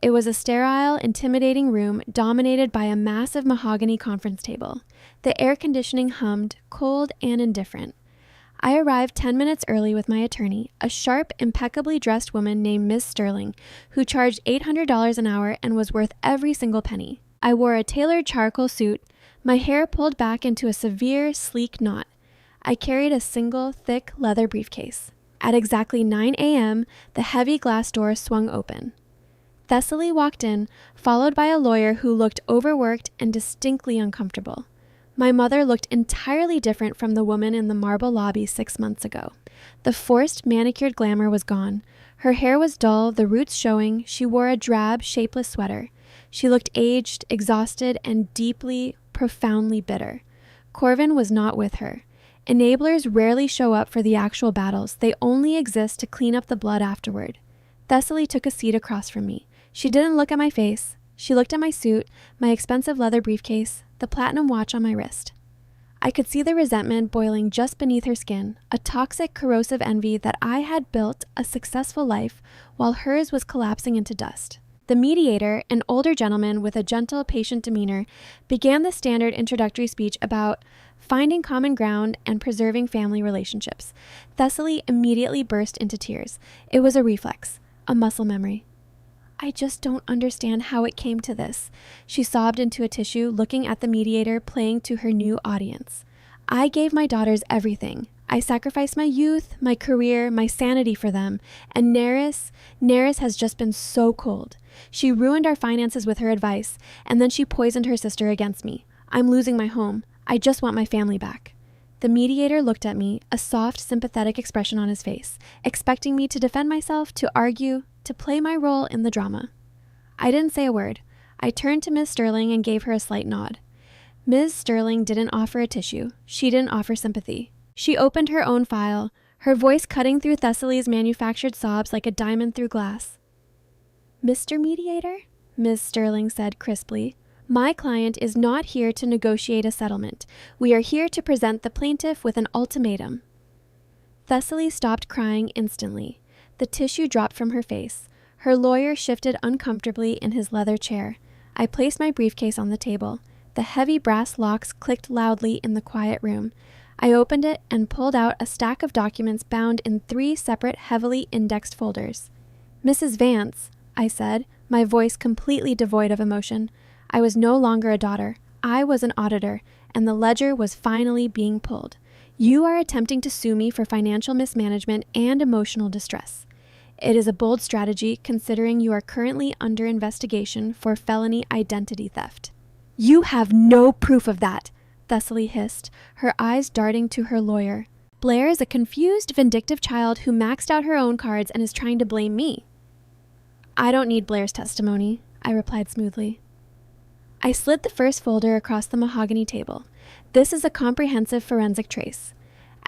Speaker 1: It was a sterile, intimidating room dominated by a massive mahogany conference table. The air conditioning hummed, cold and indifferent. I arrived 10 minutes early with my attorney, a sharp, impeccably dressed woman named Ms. Sterling, who charged $800 an hour and was worth every single penny. I wore a tailored charcoal suit, my hair pulled back into a severe, sleek knot. I carried a single, thick leather briefcase. At exactly 9 a.m., the heavy glass door swung open. Thessaly walked in, followed by a lawyer who looked overworked and distinctly uncomfortable. My mother looked entirely different from the woman in the marble lobby 6 months ago. The forced, manicured glamour was gone. Her hair was dull, the roots showing. She wore a drab, shapeless sweater. She looked aged, exhausted, and deeply, profoundly bitter. Corvin was not with her. Enablers rarely show up for the actual battles. They only exist to clean up the blood afterward. Thessaly took a seat across from me. She didn't look at my face. She looked at my suit, my expensive leather briefcase, the platinum watch on my wrist. I could see the resentment boiling just beneath her skin, a toxic, corrosive envy that I had built a successful life while hers was collapsing into dust. The mediator, an older gentleman with a gentle, patient demeanor, began the standard introductory speech about finding common ground and preserving family relationships. Thessaly immediately burst into tears. It was a reflex, a muscle memory. I just don't understand how it came to this. She sobbed into a tissue, looking at the mediator playing to her new audience. I gave my daughters everything. I sacrificed my youth, my career, my sanity for them. And Neris has just been so cold. She ruined our finances with her advice, and then she poisoned her sister against me. I'm losing my home. I just want my family back. The mediator looked at me, a soft, sympathetic expression on his face, expecting me to defend myself, to argue, to play my role in the drama. I didn't say a word. I turned to Ms. Sterling and gave her a slight nod. Ms. Sterling didn't offer a tissue. She didn't offer sympathy. She opened her own file, her voice cutting through Thessaly's manufactured sobs like a diamond through glass. Mr. Mediator, Ms. Sterling said crisply, my client is not here to negotiate a settlement. We are here to present the plaintiff with an ultimatum. Thessaly stopped crying instantly. The tissue dropped from her face. Her lawyer shifted uncomfortably in his leather chair. I placed my briefcase on the table. The heavy brass locks clicked loudly in the quiet room. I opened it and pulled out a stack of documents bound in 3 separate, heavily indexed folders. Mrs. Vance, I said, my voice completely devoid of emotion. I was no longer a daughter. I was an auditor, and the ledger was finally being pulled. You are attempting to sue me for financial mismanagement and emotional distress. It is a bold strategy considering you are currently under investigation for felony identity theft. You have no proof of that, Thessaly hissed, her eyes darting to her lawyer. Blair is a confused, vindictive child who maxed out her own cards and is trying to blame me. I don't need Blair's testimony, I replied smoothly. I slid the first folder across the mahogany table. This is a comprehensive forensic trace.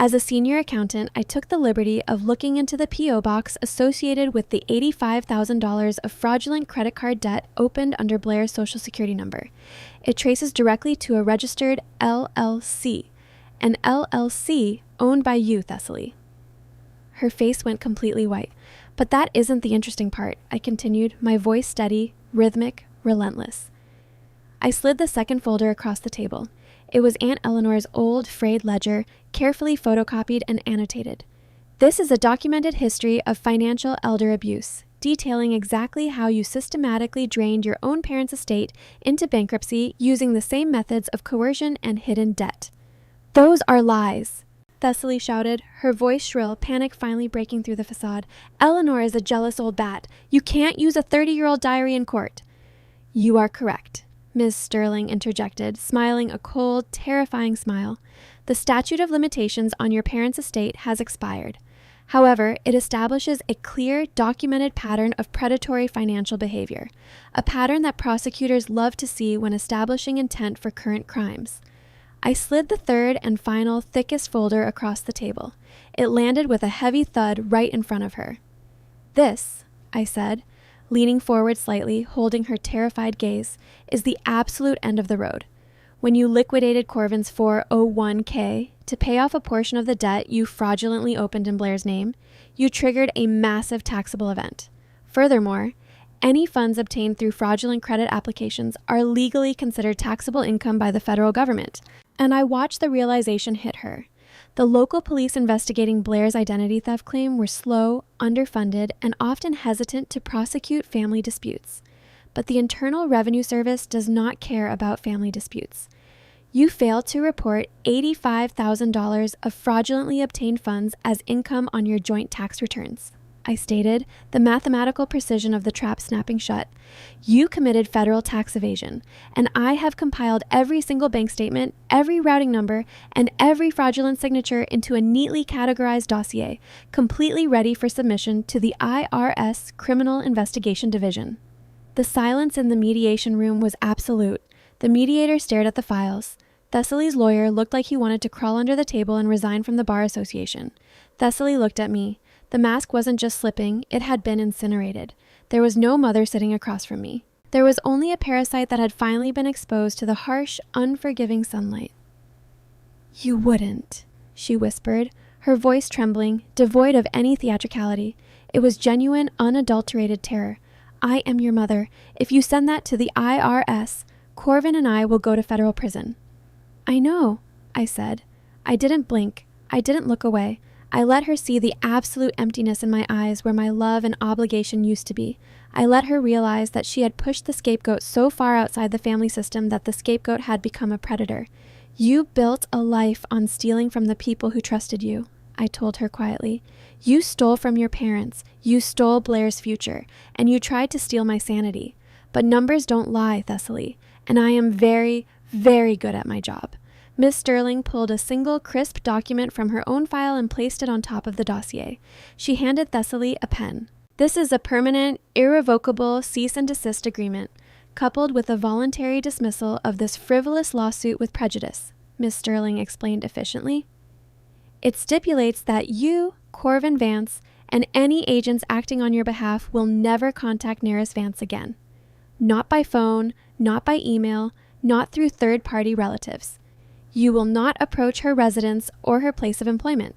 Speaker 1: As a senior accountant, I took the liberty of looking into the P.O. box associated with the $85,000 of fraudulent credit card debt opened under Blair's Social Security number. It traces directly to a registered LLC, an LLC owned by you, Thessaly. Her face went completely white. But that isn't the interesting part, I continued, my voice steady, rhythmic, relentless. I slid the second folder across the table. It was Aunt Eleanor's old, frayed ledger, carefully photocopied and annotated. This is a documented history of financial elder abuse, detailing exactly how you systematically drained your own parents' estate into bankruptcy using the same methods of coercion and hidden debt. Those are lies, Thessaly shouted, her voice shrill, panic finally breaking through the facade. Eleanor is a jealous old bat. You can't use a 30-year-old diary in court. You are correct, Ms. Sterling interjected, smiling a cold, terrifying smile. The statute of limitations on your parents' estate has expired. However, it establishes a clear, documented pattern of predatory financial behavior, a pattern that prosecutors love to see when establishing intent for current crimes. I slid the third and final thickest folder across the table. It landed with a heavy thud right in front of her. "This," I said, leaning forward slightly, holding her terrified gaze, "is the absolute end of the road. When you liquidated Corvin's 401k to pay off a portion of the debt you fraudulently opened in Blair's name, you triggered a massive taxable event. Furthermore, any funds obtained through fraudulent credit applications are legally considered taxable income by the federal government." And I watched the realization hit her. The local police investigating Blair's identity theft claim were slow, underfunded, and often hesitant to prosecute family disputes. But the Internal Revenue Service does not care about family disputes. You failed to report $85,000 of fraudulently obtained funds as income on your joint tax returns, I stated, the mathematical precision of the trap snapping shut. You committed federal tax evasion, and I have compiled every single bank statement, every routing number, and every fraudulent signature into a neatly categorized dossier, completely ready for submission to the IRS Criminal Investigation Division. The silence in the mediation room was absolute. The mediator stared at the files. Thessaly's lawyer looked like he wanted to crawl under the table and resign from the Bar Association. Thessaly looked at me. The mask wasn't just slipping, it had been incinerated. There was no mother sitting across from me. There was only a parasite that had finally been exposed to the harsh, unforgiving sunlight. "You wouldn't," she whispered, her voice trembling, devoid of any theatricality. It was genuine, unadulterated terror. "I am your mother. If you send that to the IRS, Corvin and I will go to federal prison." "I know," I said. I didn't blink. I didn't look away. I let her see the absolute emptiness in my eyes where my love and obligation used to be. I let her realize that she had pushed the scapegoat so far outside the family system that the scapegoat had become a predator. "You built a life on stealing from the people who trusted you," I told her quietly. "You stole from your parents. You stole Blair's future. And you tried to steal my sanity. But numbers don't lie, Thessaly. And I am very, very good at my job." Miss Sterling pulled a single crisp document from her own file and placed it on top of the dossier. She handed Thessaly a pen. "This is a permanent, irrevocable cease and desist agreement, coupled with a voluntary dismissal of this frivolous lawsuit with prejudice," Miss Sterling explained efficiently. "It stipulates that you, Corvin Vance, and any agents acting on your behalf will never contact Neris Vance again. Not by phone, not by email, not through third-party relatives. You will not approach her residence or her place of employment.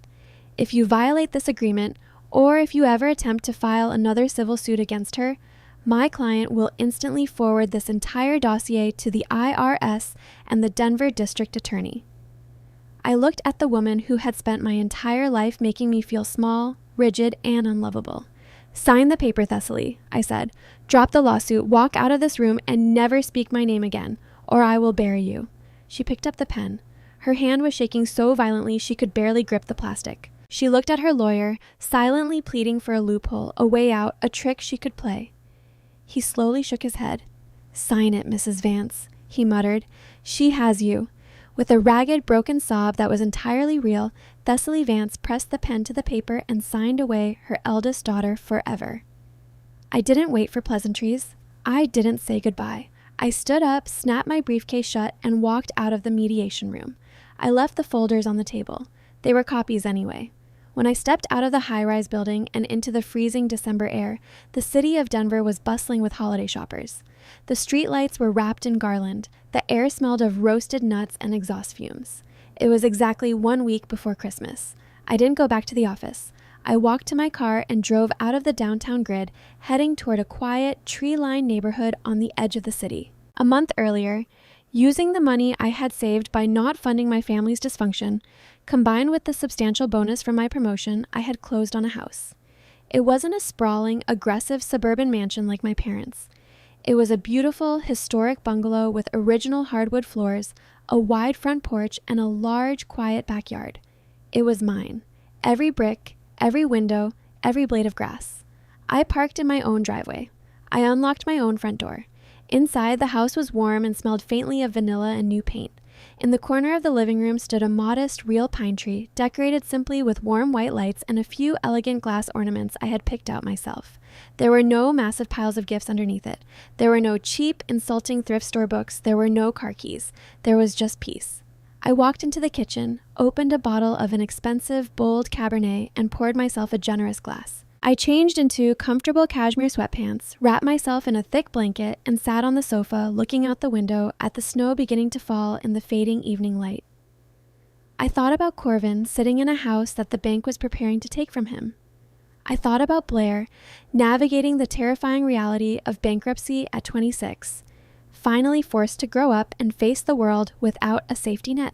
Speaker 1: If you violate this agreement, or if you ever attempt to file another civil suit against her, my client will instantly forward this entire dossier to the IRS and the Denver District Attorney." I looked at the woman who had spent my entire life making me feel small, rigid, and unlovable. "Sign the paper, Thessaly," I said. "Drop the lawsuit, walk out of this room, and never speak my name again, or I will bury you." She picked up the pen. Her hand was shaking so violently she could barely grip the plastic. She looked at her lawyer, silently pleading for a loophole, a way out, a trick she could play. He slowly shook his head. "Sign it, Mrs. Vance," he muttered. "She has you." With a ragged, broken sob that was entirely real, Thessaly Vance pressed the pen to the paper and signed away her eldest daughter forever. I didn't wait for pleasantries. I didn't say goodbye. I stood up, snapped my briefcase shut, and walked out of the mediation room. I left the folders on the table. They were copies anyway. When I stepped out of the high-rise building and into the freezing December air, the city of Denver was bustling with holiday shoppers. The streetlights were wrapped in garland. The air smelled of roasted nuts and exhaust fumes. It was exactly 1 week before Christmas. I didn't go back to the office. I walked to my car and drove out of the downtown grid, heading toward a quiet, tree-lined neighborhood on the edge of the city. A month earlier, using the money I had saved by not funding my family's dysfunction, combined with the substantial bonus from my promotion, I had closed on a house. It wasn't a sprawling, aggressive suburban mansion like my parents'. It was a beautiful, historic bungalow with original hardwood floors, a wide front porch, and a large, quiet backyard. It was mine. Every brick, every window, every blade of grass. I parked in my own driveway. I unlocked my own front door. Inside, the house was warm and smelled faintly of vanilla and new paint. In the corner of the living room stood a modest, real pine tree, decorated simply with warm white lights and a few elegant glass ornaments I had picked out myself. There were no massive piles of gifts underneath it. There were no cheap, insulting thrift store books. There were no car keys. There was just peace. I walked into the kitchen, opened a bottle of an expensive, bold Cabernet, and poured myself a generous glass. I changed into comfortable cashmere sweatpants, wrapped myself in a thick blanket, and sat on the sofa looking out the window at the snow beginning to fall in the fading evening light. I thought about Corvin sitting in a house that the bank was preparing to take from him. I thought about Blair navigating the terrifying reality of bankruptcy at 26, finally forced to grow up and face the world without a safety net.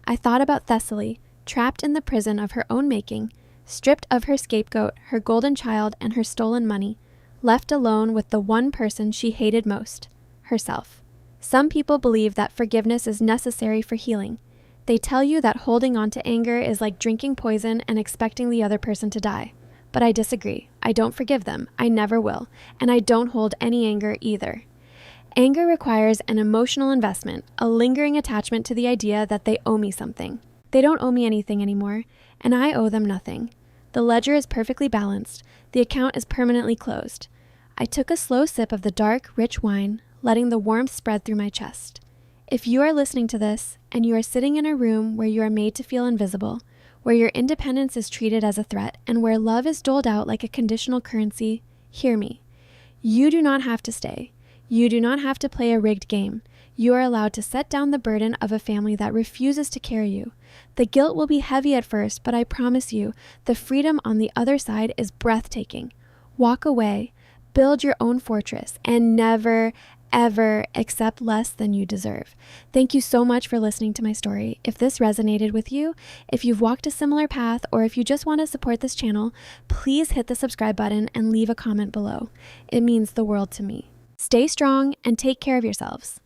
Speaker 1: I thought about Thessaly, trapped in the prison of her own making, stripped of her scapegoat, her golden child, and her stolen money, left alone with the one person she hated most, herself. Some people believe that forgiveness is necessary for healing. They tell you that holding on to anger is like drinking poison and expecting the other person to die. But I disagree. I don't forgive them. I never will. And I don't hold any anger either. Anger requires an emotional investment, a lingering attachment to the idea that they owe me something. They don't owe me anything anymore, and I owe them nothing. The ledger is perfectly balanced. The account is permanently closed. I took a slow sip of the dark, rich wine, letting the warmth spread through my chest. If you are listening to this, and you are sitting in a room where you are made to feel invisible, where your independence is treated as a threat, and where love is doled out like a conditional currency, hear me. You do not have to stay. You do not have to play a rigged game. You are allowed to set down the burden of a family that refuses to carry you. The guilt will be heavy at first, but I promise you, the freedom on the other side is breathtaking. Walk away, build your own fortress, and never, ever accept less than you deserve. Thank you so much for listening to my story. If this resonated with you, if you've walked a similar path, or if you just want to support this channel, please hit the subscribe button and leave a comment below. It means the world to me. Stay strong and take care of yourselves.